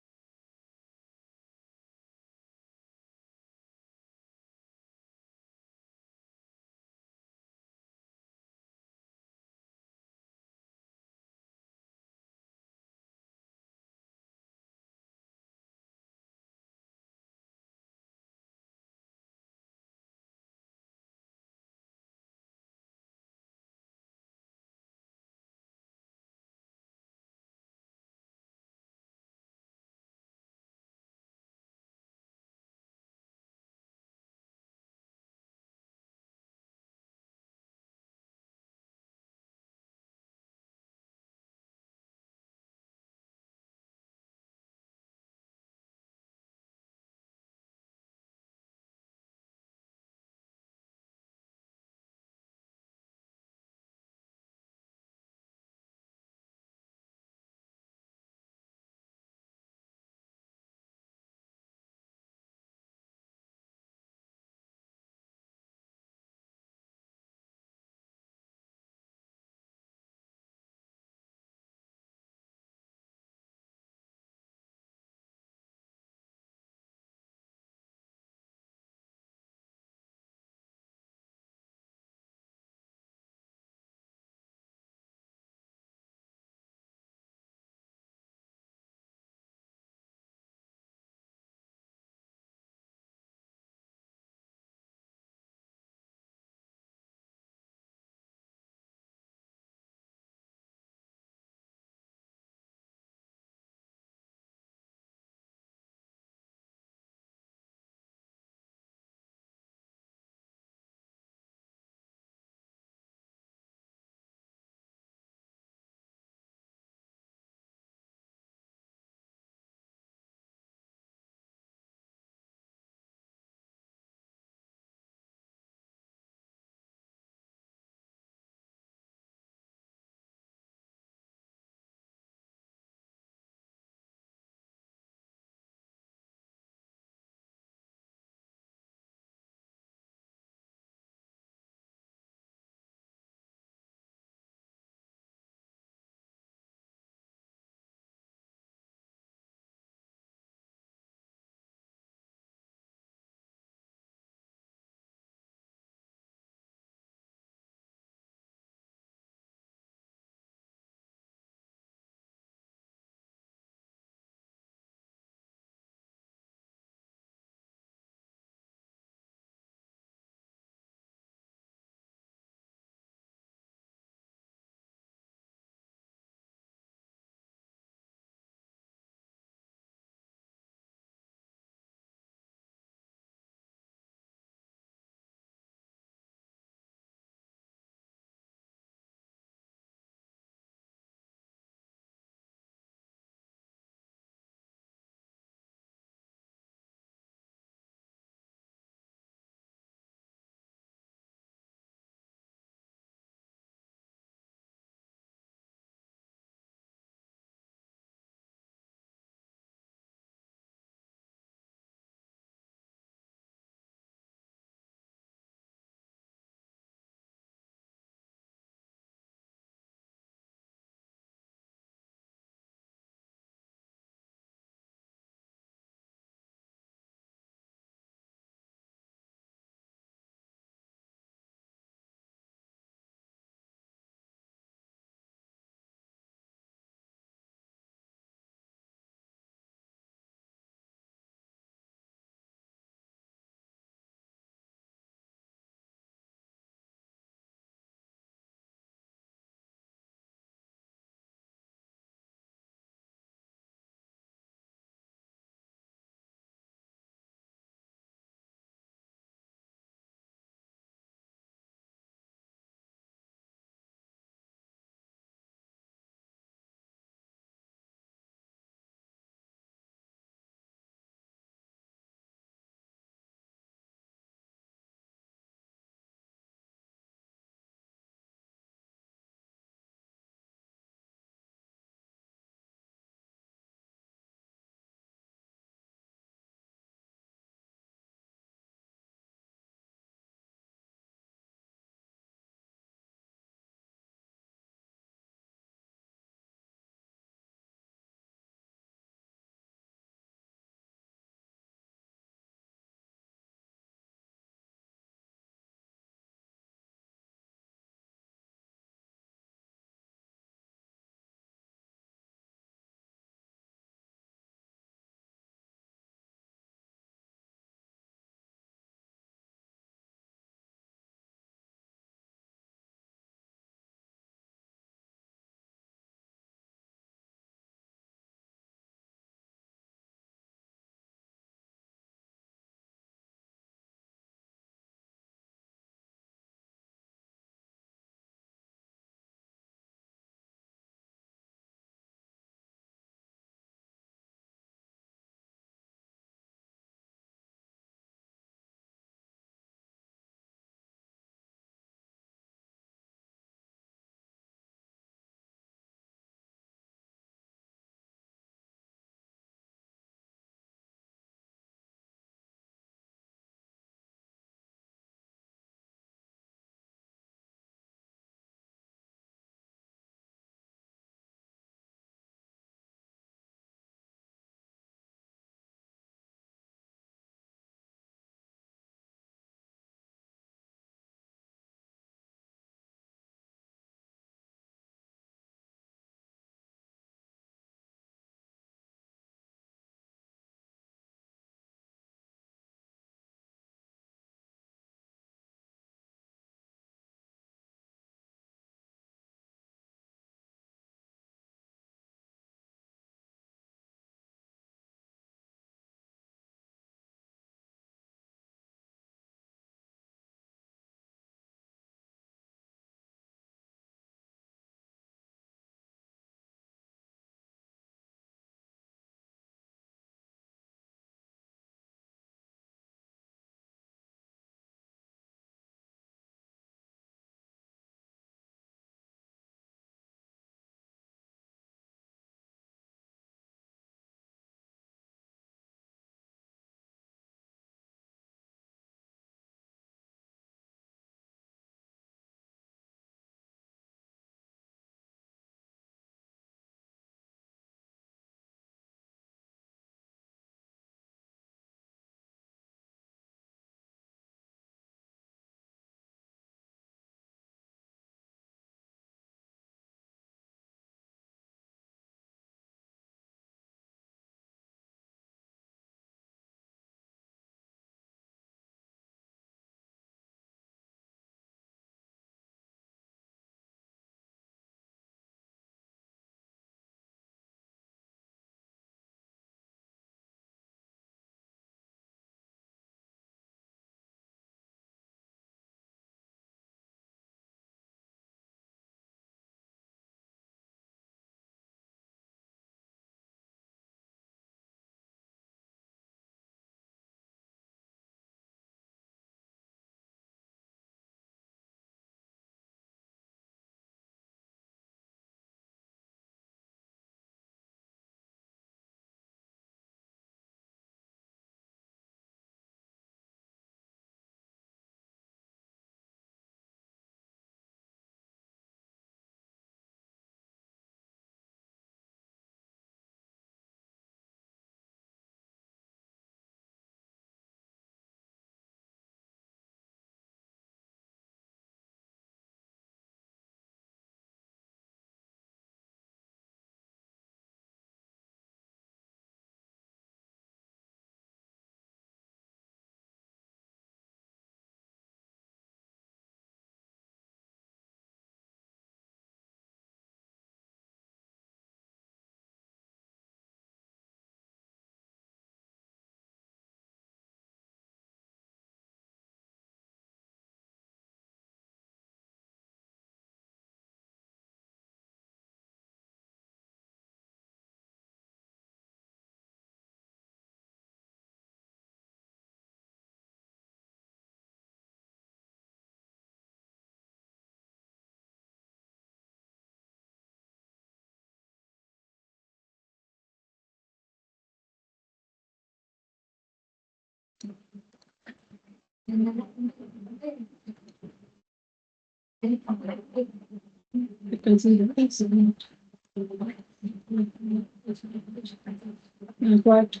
What?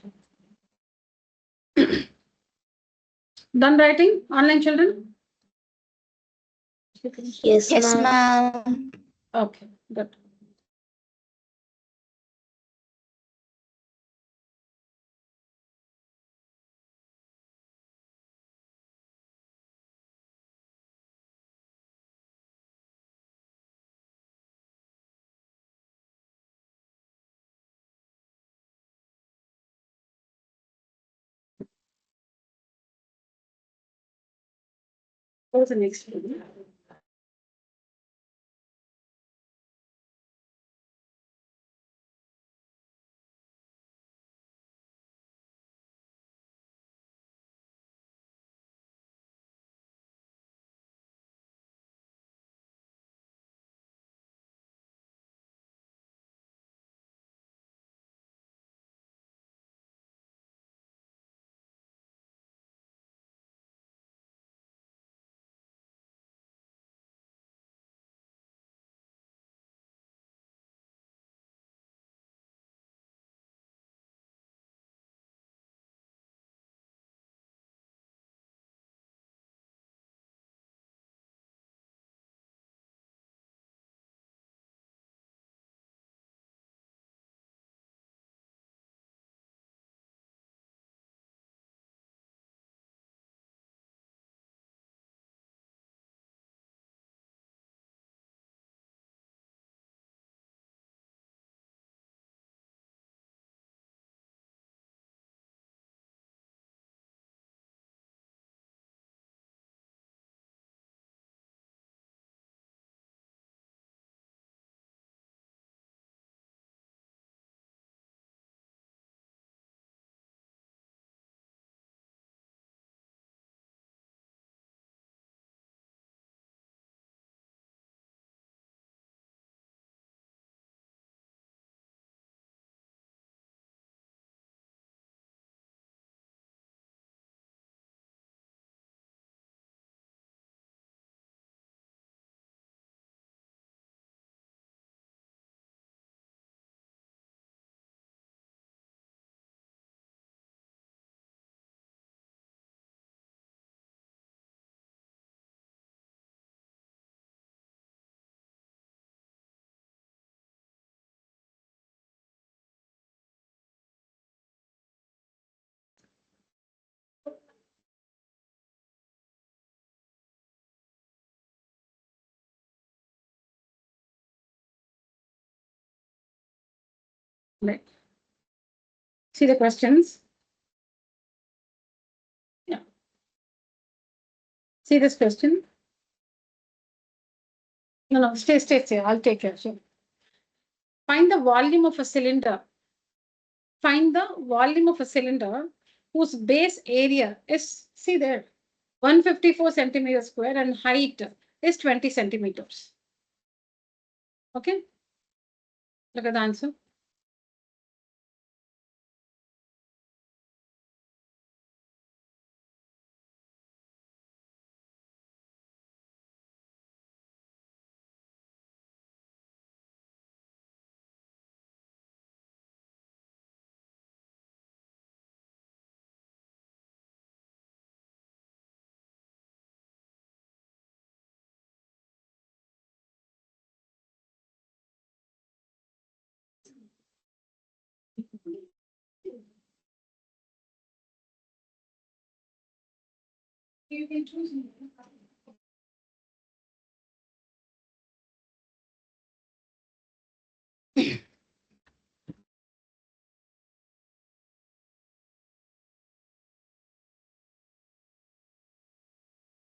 Done writing, online children? Yes, ma'am. Okay, good. What's the next one? Right. See the questions? Yeah. See this question? No, stay. I'll take care. Sure. Find the volume of a cylinder. Find the volume of a cylinder whose base area is, see there, 154 centimeters square and height is 20 centimeters. Okay? Look at the answer. You can choose.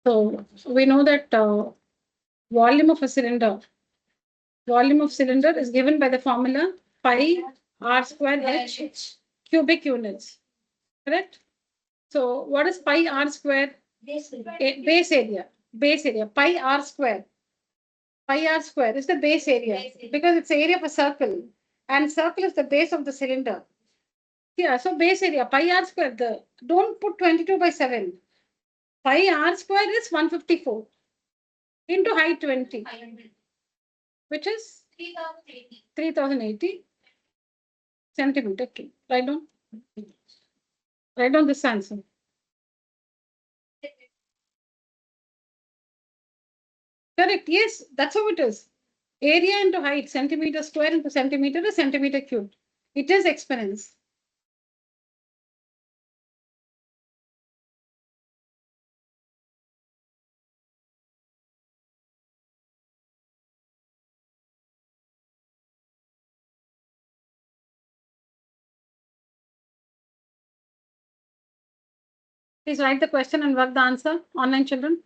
So we know that volume of a cylinder, volume of cylinder is given by the formula pi r square h cubic units. Correct? So what is pi r square? Base area. Base area. Pi r square. Pi r square is the base area because it's the area of a circle and circle is the base of the cylinder. Yeah, so base area pi r square. Don't put 22 by 7. Pi r square is 154 into height 20, which is 3080 centimeter. Okay. Write down this answer. Correct. Yes, that's how it is. Area into height, centimeter square into centimeter is centimeter cubed. It is exponents. Please write the question and work the answer. Online children.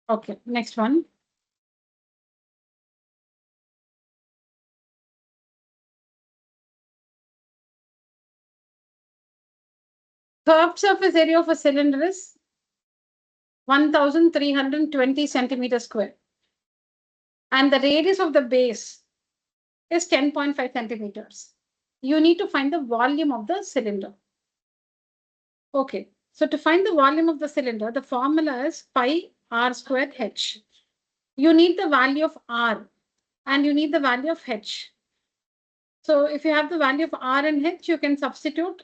Okay, next one. Curved surface area of a cylinder is 1320 centimeters square. And the radius of the base is 10.5 centimeters. You need to find the volume of the cylinder. Okay, so to find the volume of the cylinder, the formula is pi r squared h. You need the value of r and you need the value of h. So if you have the value of r and h, you can substitute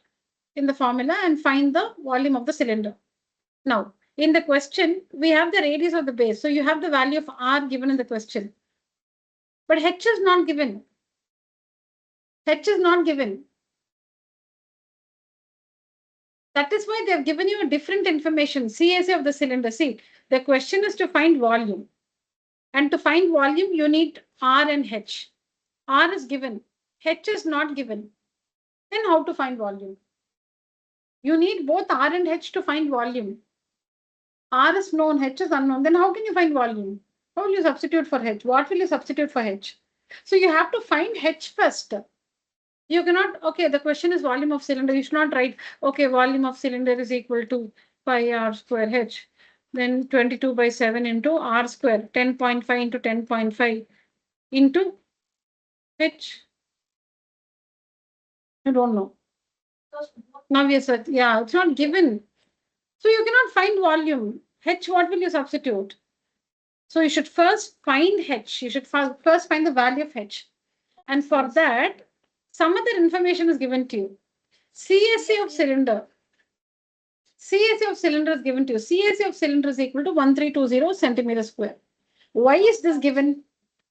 in the formula and find the volume of the cylinder. Now, in the question, we have the radius of the base. So you have the value of r given in the question. But h is not given. H is not given. That is why they have given you a different information, CSA of the cylinder. See, the question is to find volume. And to find volume, you need R and H. R is given. H is not given. Then how to find volume? You need both R and H to find volume. R is known, H is unknown. Then how can you find volume? How will you substitute for H? What will you substitute for H? So you have to find H first. You cannot, okay, the question is volume of cylinder. You should not write, okay, volume of cylinder is equal to pi r square h. Then 22 by 7 into r square, 10.5 into 10.5 into h. I don't know. Now we are, yeah, it's not given. So you cannot find volume. H, what will you substitute? So you should first find H. You should first find the value of H. And for that, some other information is given to you. CSA of cylinder. CSA of cylinder is given to you. CSA of cylinder is equal to 1320 centimeter square. Why is this given?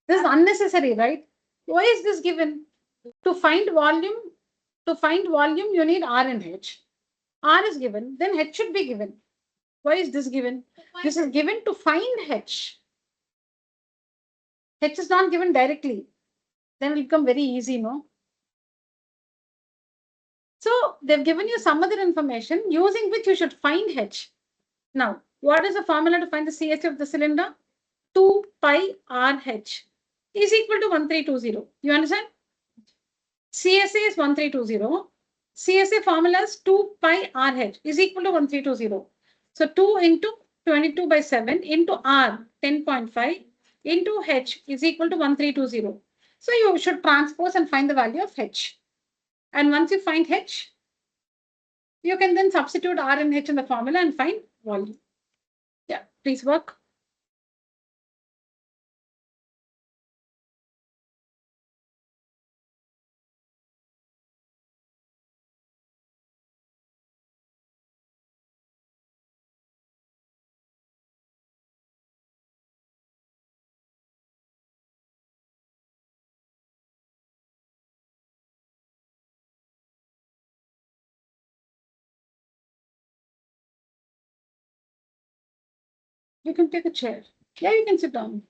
This is unnecessary, right? Why is this given? To find volume, you need R and H. R is given, then H should be given. Why is this given? This is given to find H. H is not given directly. Then it will become very easy, no? So they've given you some other information using which you should find H. Now, what is the formula to find the CSA of the cylinder? 2 pi RH is equal to 1320. You understand? CSA is 1320. CSA formula is 2 pi RH is equal to 1320. So 2 into 22 by 7 into R 10.5 into H is equal to 1320. So you should transpose and find the value of H. And once you find H, you can then substitute R and H in the formula and find volume. Yeah, please work. You can take a chair. Yeah, you can sit down.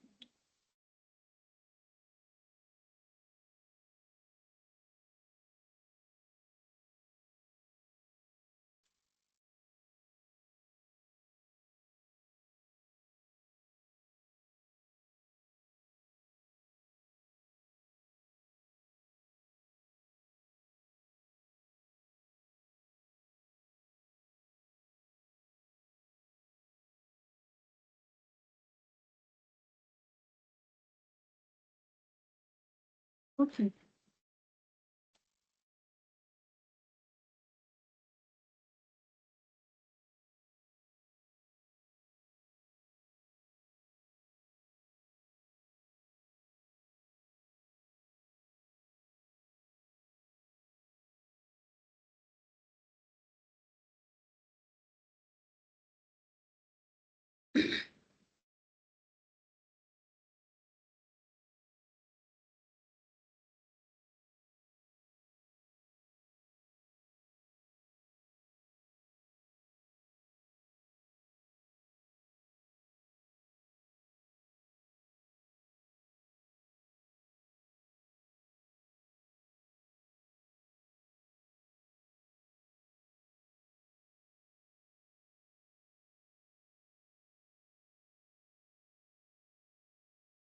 Okay.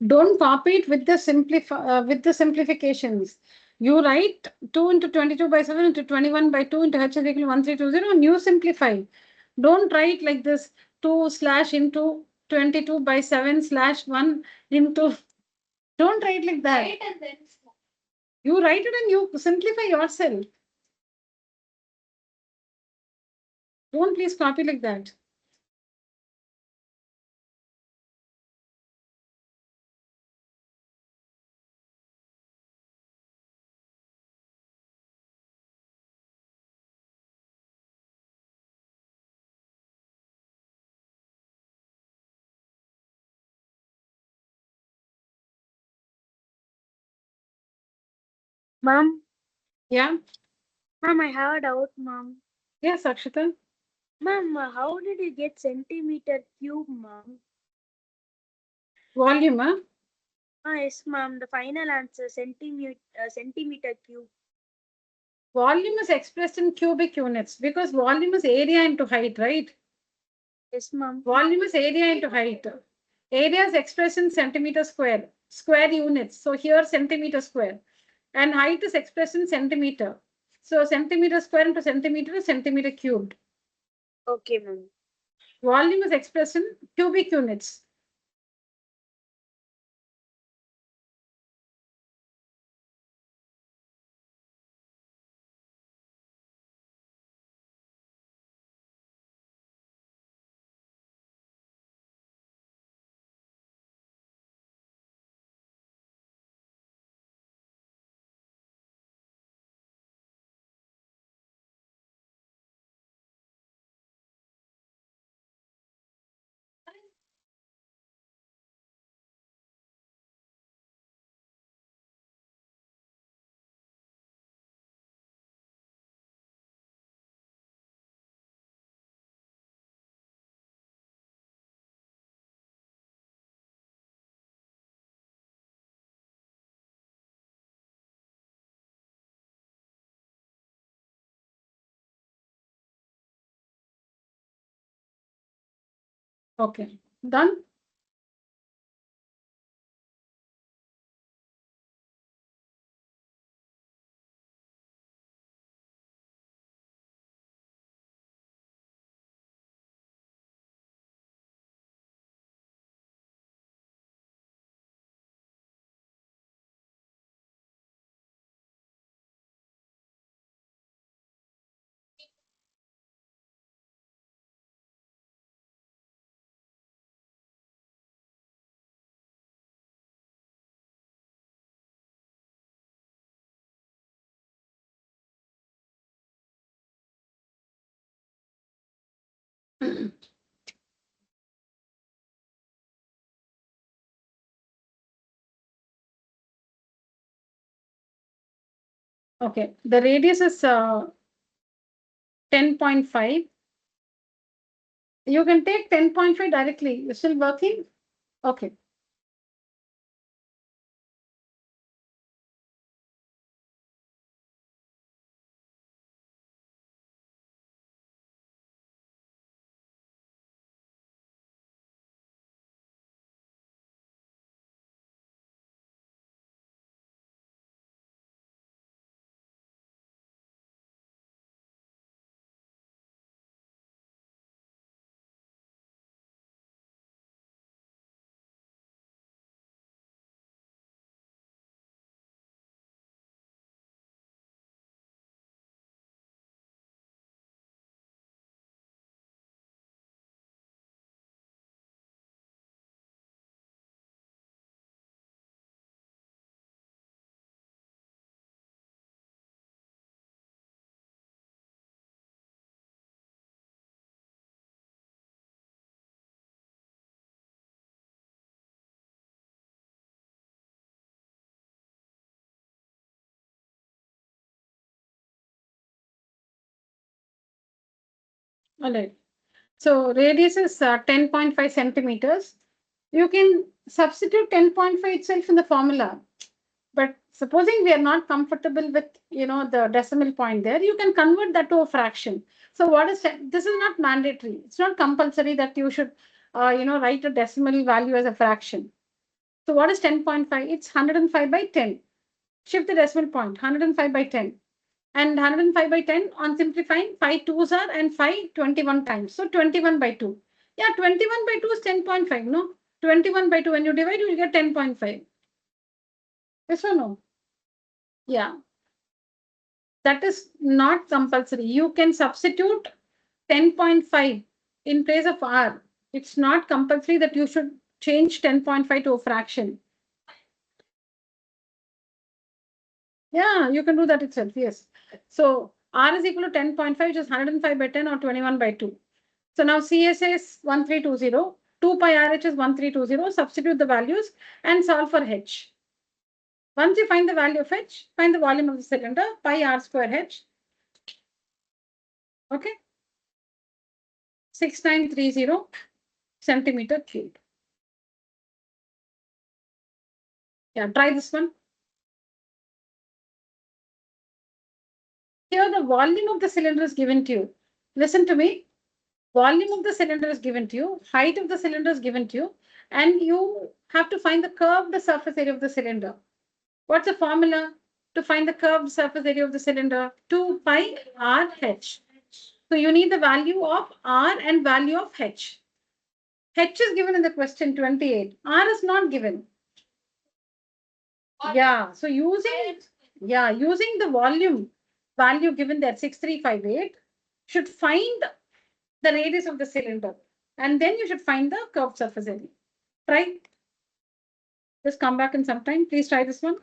Don't copy it with the simplifications. You write 2 into 22 by 7 into 21 by 2 into h is equal to 1320 and you simplify. Don't write like this 2 slash into 22 by 7 slash 1 into. Don't write like that. Write and then you write it and you simplify yourself. Don't please copy like that. Mom, Yeah. mom, I have a doubt, mom. Yes, Akshita. Mom, how did you get centimeter cube, mom? Volume, huh? Yes, mom. The final answer, centimeter cube. Volume is expressed in cubic units because volume is area into height, right? Yes, mom. Volume is area into height. Area is expressed in centimeter square, square units. So here centimeter square. And height is expressed in centimeter. So centimeter square into centimeter is centimeter cubed. Okay, mom. Volume is expressed in cubic units. Okay, done. Okay, the radius is 10.5 You can take 10.5 directly. You're still working? Okay. All right. So radius is 10.5 centimeters. You can substitute 10.5 itself in the formula. But supposing we are not comfortable with, the decimal point there, you can convert that to a fraction. So this is not mandatory. It's not compulsory that you should, write a decimal value as a fraction. So what is 10.5? It's 105 by 10. Shift the decimal point, 105 by 10. And 105 by 10 on simplifying, 5 twos are and 5 21 times. So 21 by 2. Yeah, 21 by 2 is 10.5, no? 21 by 2, when you divide, you will get 10.5. Yes or no? Yeah. That is not compulsory. You can substitute 10.5 in place of R. It's not compulsory that you should change 10.5 to a fraction. Yeah, you can do that itself. Yes. So R is equal to 10.5, which is 105 by 10 or 21 by 2. So now CSA is 1320. 2 pi RH is 1320. Substitute the values and solve for H. Once you find the value of H, find the volume of the cylinder, pi R square H. Okay. 6930 centimeter cube. Yeah, try this one. Here the volume of the cylinder is given to you. Listen to me. Volume of the cylinder is given to you. Height of the cylinder is given to you. And you have to find the curved surface area of the cylinder. What's the formula to find the curved surface area of the cylinder? 2 pi RH. So you need the value of R and value of H. H is given in the question 28. R is not given. Yeah. So using the volume value given there 6358 should find the radius of the cylinder, and then you should find the curved surface area. Try. Just come back in some time. Please try this one.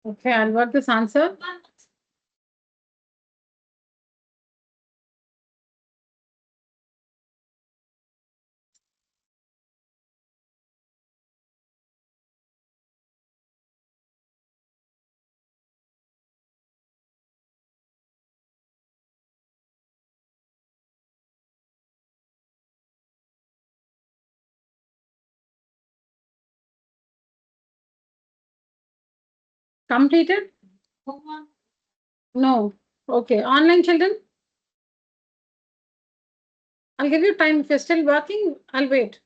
Okay, I'll work this answer. Completed? No. Okay. Online children? I'll give you time. If you're still working, I'll wait.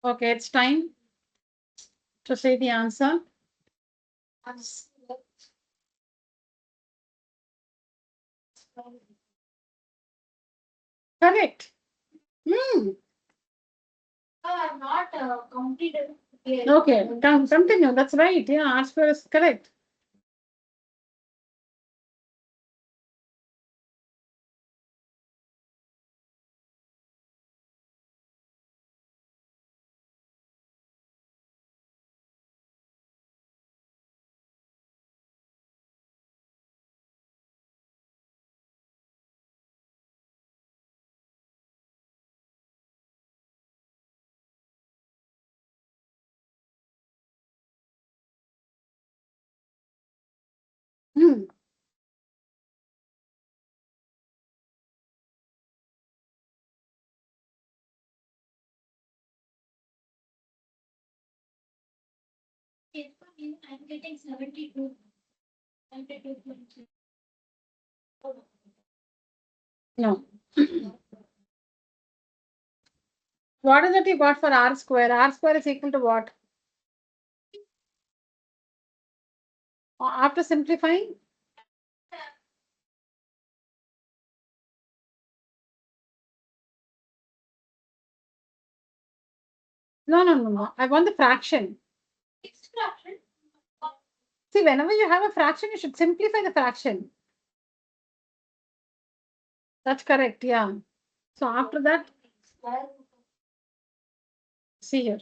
Okay, it's time to say the answer. Correct. Hmm. Not completed. Okay, continue. That's right. Yeah, R square is correct. Hmm. I'm getting 72. 72. No. What is it you got for R square? R square is equal to what? After simplifying? No, no, no, no. I want the fraction. See, whenever you have a fraction, you should simplify the fraction. That's correct. Yeah. So after that, see here.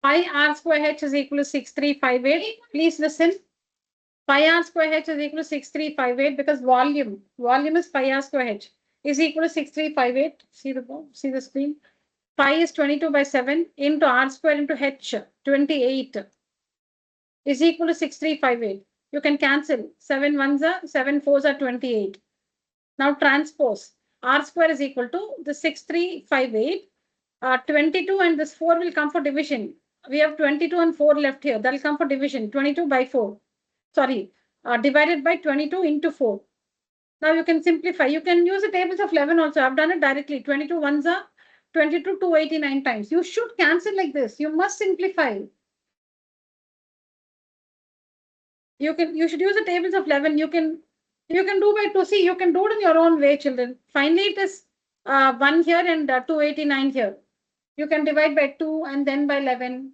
Pi r square h is equal to 6358. Please listen. Pi r square h is equal to 6358 because volume is pi r square h is equal to 6358. See the screen. Pi is 22 by 7 into r square into h 28 is equal to 6358. You can cancel 7 ones are 7 fours are 28. Now transpose r square is equal to the 6358. 22 and this 4 will come for division. We have 22 and 4 left here. That will come for division. 22 by 4. Sorry, divided by 22 into 4. Now you can simplify. You can use the tables of 11 also. I've done it directly. 22 ones are 22 289 times. You should cancel like this. You must simplify. You should use the tables of 11. You can do by 2. See, you can do it in your own way, children. Finally, it is 1 here and 289 here. You can divide by 2 and then by 11.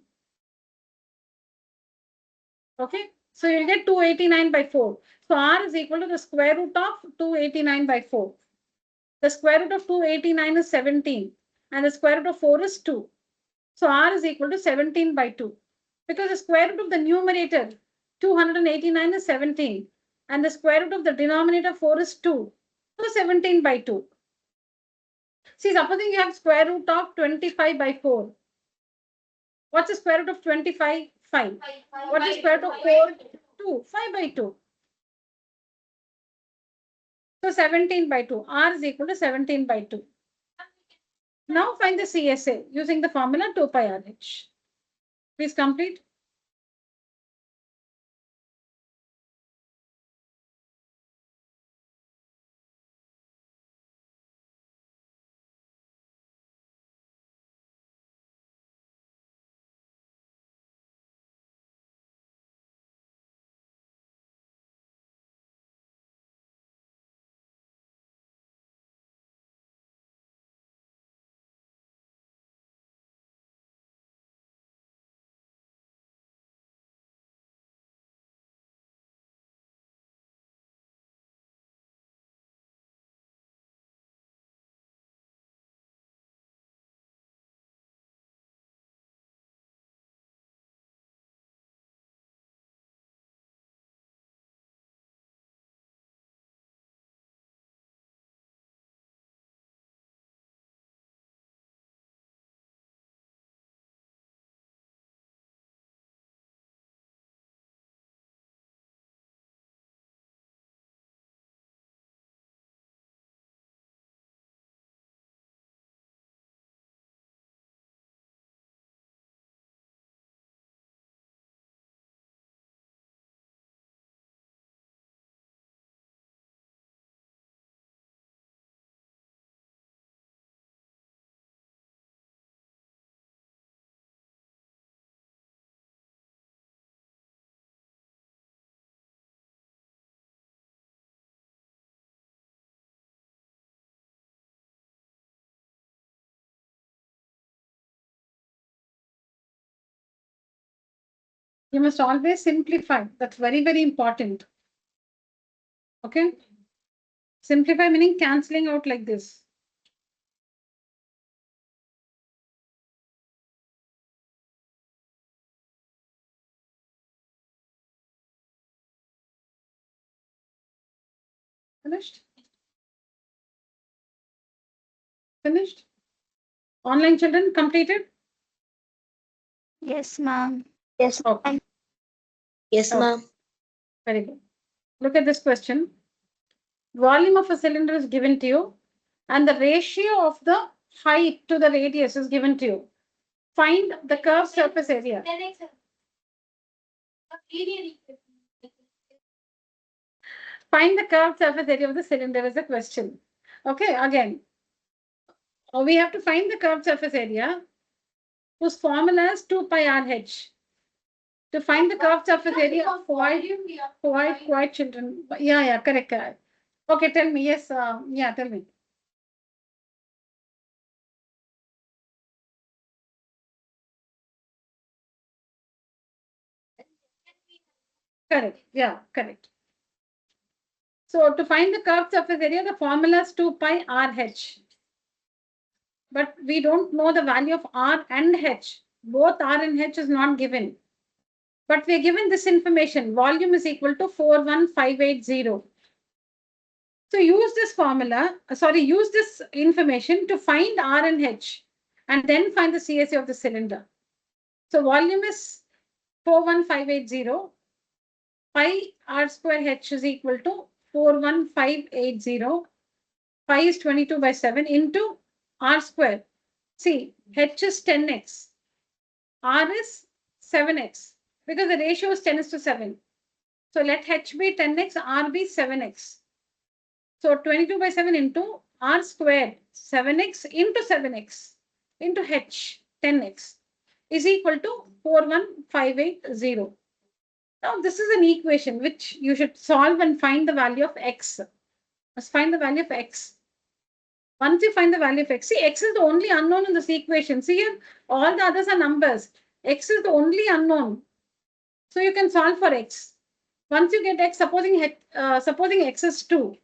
Okay, so you'll get 289 by 4. So r is equal to the square root of 289 by 4. The square root of 289 is 17 and the square root of 4 is 2. So r is equal to 17 by 2 because the square root of the numerator 289 is 17 and the square root of the denominator 4 is 2. So 17 by 2. See, supposing you have square root of 25 by 4. What's the square root of 25? 5. What is square root of 4? 2. 5 by 2. So 17 by 2. R is equal to 17 by 2. Now find the CSA using the formula 2 pi RH. Please complete. You must always simplify. That's very, very important. Okay. Simplify meaning cancelling out like this. Finished? Finished? Online children completed? Yes, ma'am. Yes, Okay. yes, Okay. ma'am. Very good. Look at this question. Volume of a cylinder is given to you and the ratio of the height to the radius is given to you. Find the curved surface area. Find the curved surface area of the cylinder is a question. Okay, again. We have to find the curved surface area whose formula is 2 pi RH. To find the curved surface area of white children. Yeah, correct. Okay, tell me. Yes, yeah, tell me. Correct. Yeah, correct. So to find the curved surface area, the formula is 2 pi RH. But we don't know the value of R and H. Both R and H is not given. But we are given this information. Volume is equal to 41580. So use this formula, use this information to find R and H and then find the CSA of the cylinder. So volume is 41580. Pi R square H is equal to 41580. Pi is 22 by 7 into R square. See, H is 10x. R is 7x because the ratio is 10 is to 7. So let H be 10x, R be 7x. So 22 by 7 into R squared, 7x into 7x into H, 10x is equal to 41580. Now this is an equation which you should solve and find the value of x. Let's find the value of x. Once you find the value of x, see x is the only unknown in this equation. See here, all the others are numbers. X is the only unknown. So you can solve for x. Once you get x, supposing x is 2,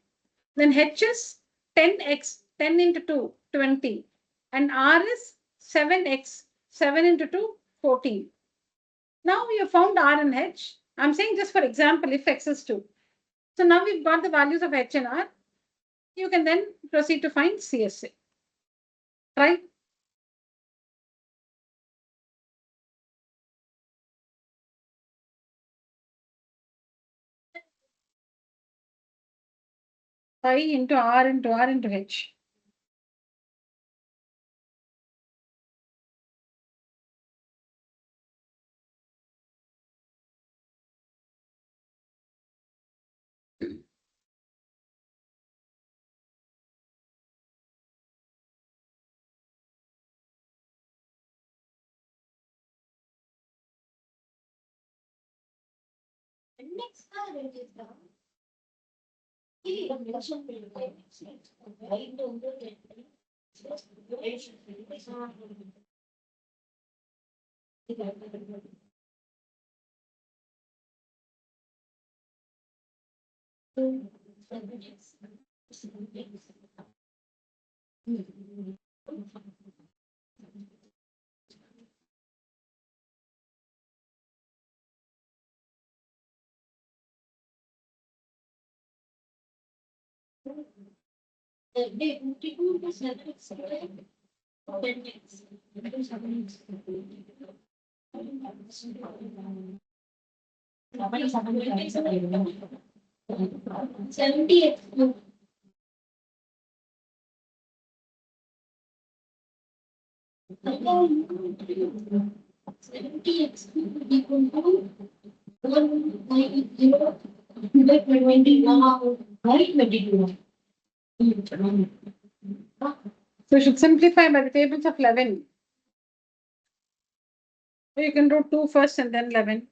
then h is 10x, 10 into 2, 20. And r is 7x, 7 into 2, 14. Now we have found r and h. I'm saying just for example, if x is 2. So now we've got the values of h and r. You can then proceed to find CSA. Right? Pi into r into h. So you should simplify by the tables of 11. So you can do 2 first and then 11.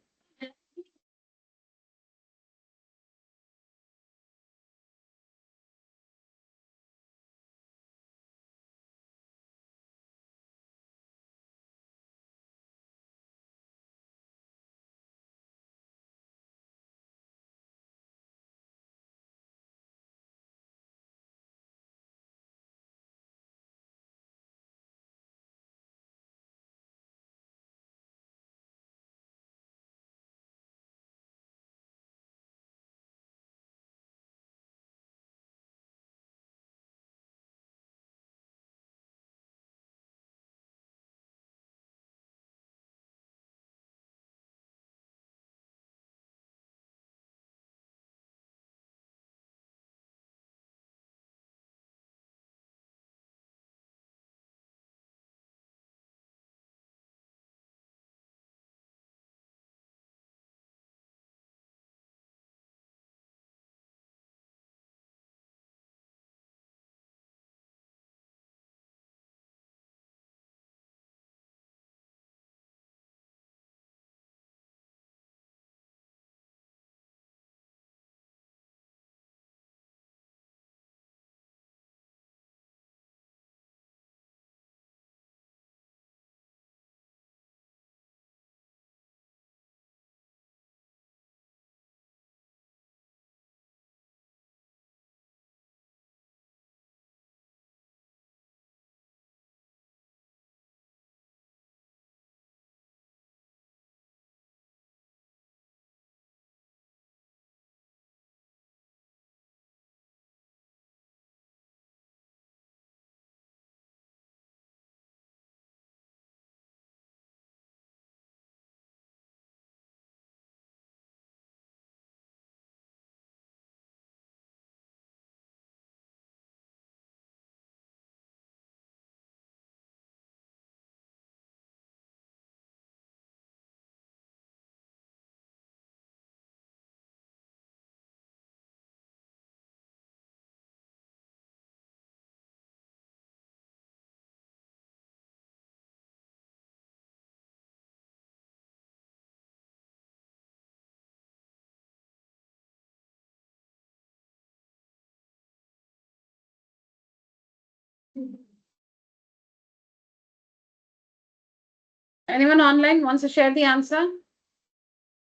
Anyone online wants to share the answer?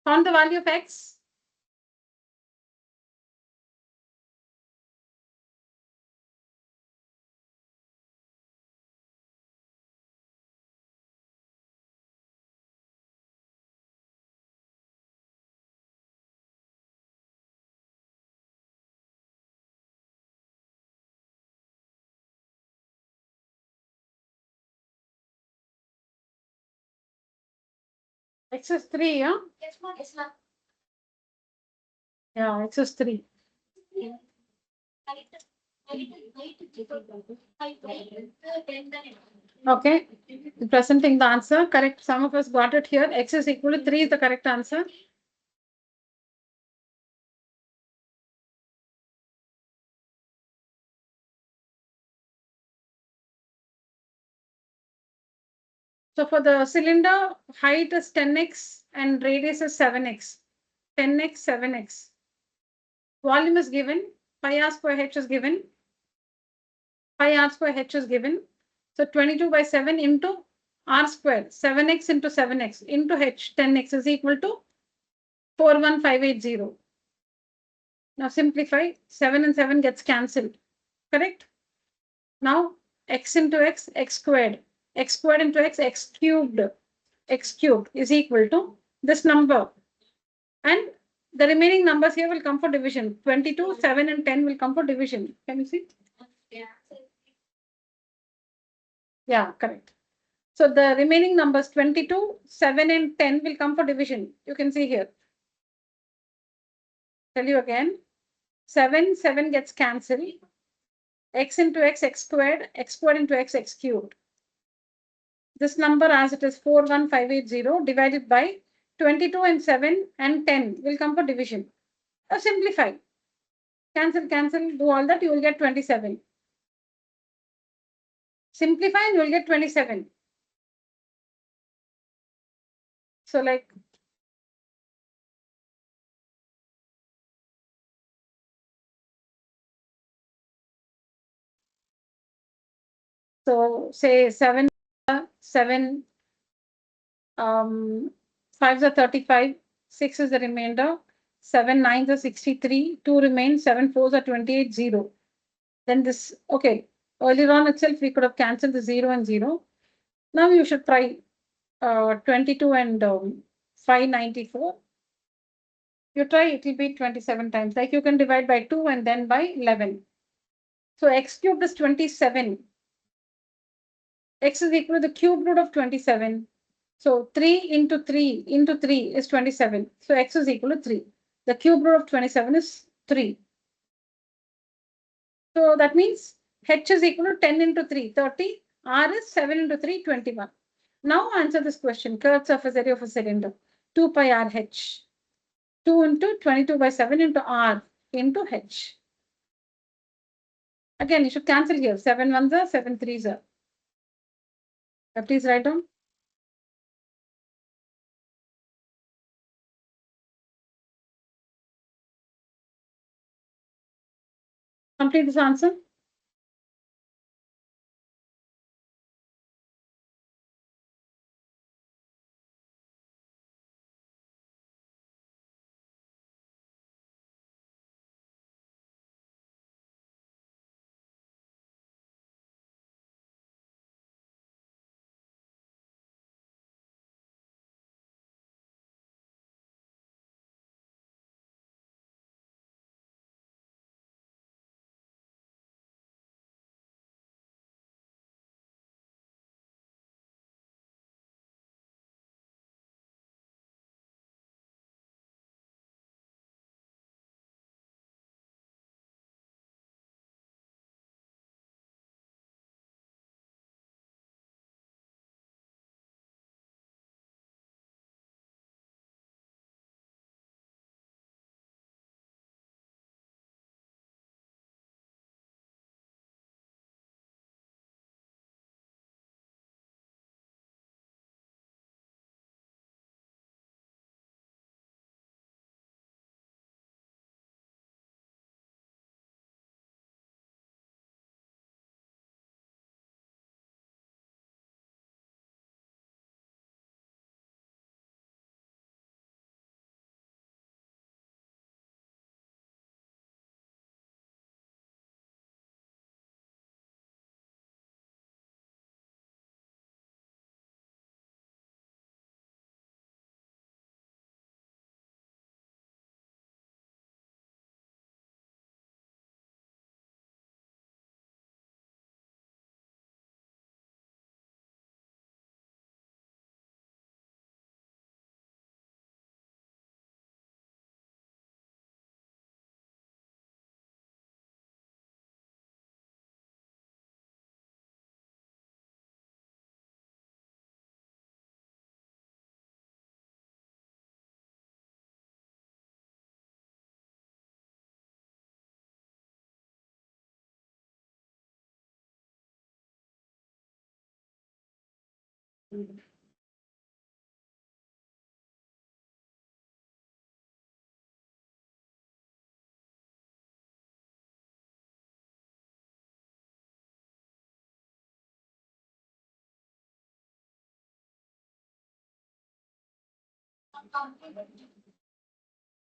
Found the value of x? X is 3, yeah? Yeah, x is 3. Okay, presenting the answer. Correct. Some of us got it here. X is equal to 3 is the correct answer. So for the cylinder, height is 10x and radius is 7x. 10x, 7x. Volume is given, pi r square h is given, pi r square h is given. So 22 by 7 into r square, 7x into 7x into h, 10x is equal to 41580. Now simplify, 7 and 7 gets cancelled, correct? Now x into x, x squared into x cubed is equal to this number. And the remaining numbers here will come for division. 22, 7 and 10 will come for division. Can you see? Yeah, correct. So the remaining numbers 22, 7 and 10 will come for division. You can see here. Tell you again. 7 gets cancelled. X into x, x squared into x, x cubed. This number as it is 41580 divided by 22 and 7 and 10 will come for division. Now simplify. Cancel, do all that, you will get 27. Simplify and you will get 27. So like so say 7, 5s are 35, 6 is the remainder, 7 9s are 63, 2 remains, 7 4s are 28, 0. Then this, okay, earlier on itself we could have cancelled the 0 and 0. Now you should try 22 and 594. You try, it will be 27 times. Like you can divide by 2 and then by 11. So x cubed is 27. X is equal to the cube root of 27. So 3 into 3 is 27. So x is equal to 3. The cube root of 27 is 3. So that means h is equal to 10 into 3, 30. R is 7 into 3, 21. Now answer this question. Curved surface area of a cylinder. 2 pi r h. 2 into 22 by 7 into r into h. Again, you should cancel here. 7 1s are, 7 3s are. Please write down. Complete this answer.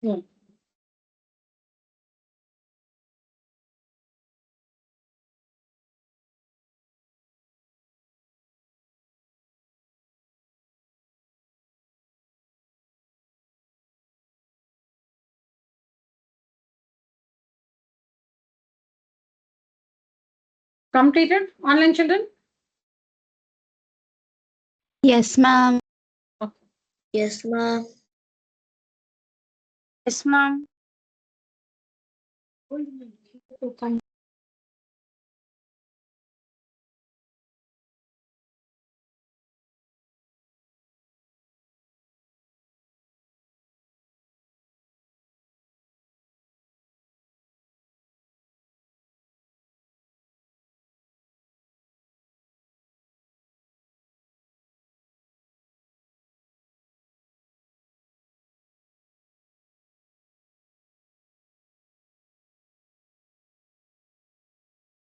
Yeah. Completed, online children? Yes, ma'am. Okay. Yes, ma'am. Yes, ma'am.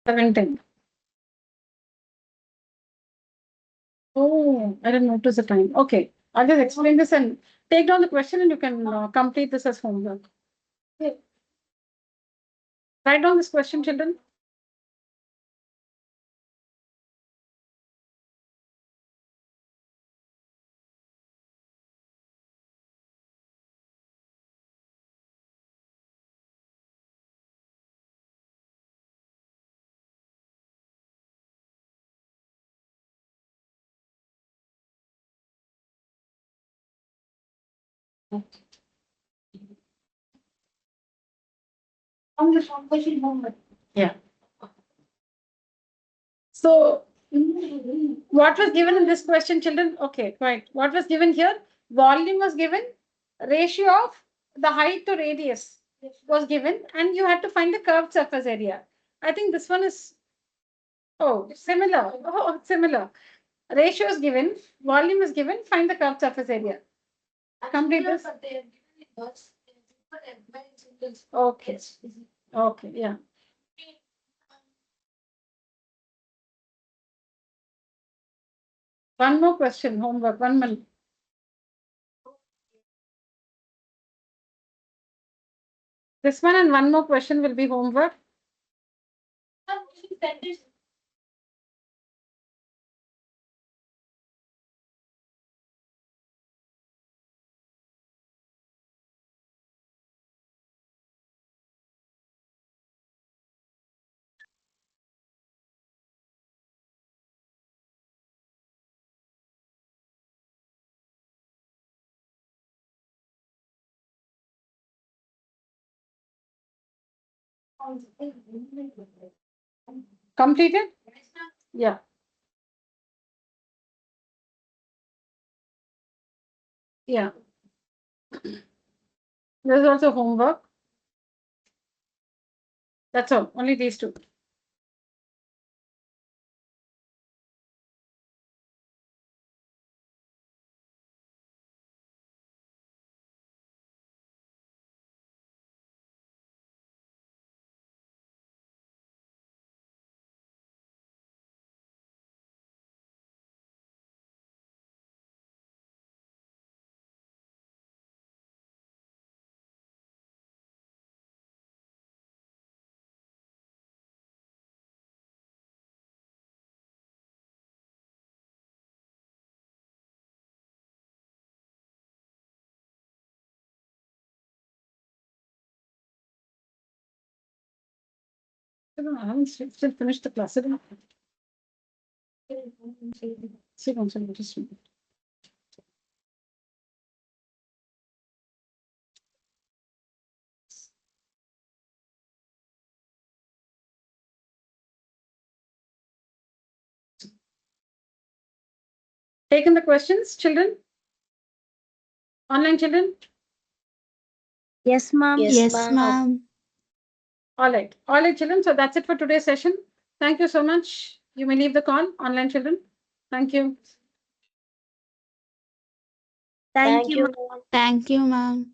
$17. Oh, I didn't notice the time. Okay, I'll just explain this and take down the question and you can complete this as homework. Okay. Write down this question, children. Yeah. So, what was given in this question, children? Okay, right. What was given here? Volume was given, ratio of the height to radius was given, and you had to find the curved surface area. I think this one is, oh, similar. Oh, similar. Ratio is given, volume is given, find the curved surface area. Complete this. Okay. Okay, yeah. One more question, homework, 1 minute. This one and one more question will be homework. Completed? Yeah. Yeah. There's also homework. That's all, only these two. I haven't still finished the class. Sit down. Sit down, just a minute. Taken the questions, children? Online children? Yes, ma'am. Yes, ma'am. All right, children. So that's it for today's session. Thank you so much. You may leave the call, online children. Thank you. Thank you, ma'am. Thank you, ma'am.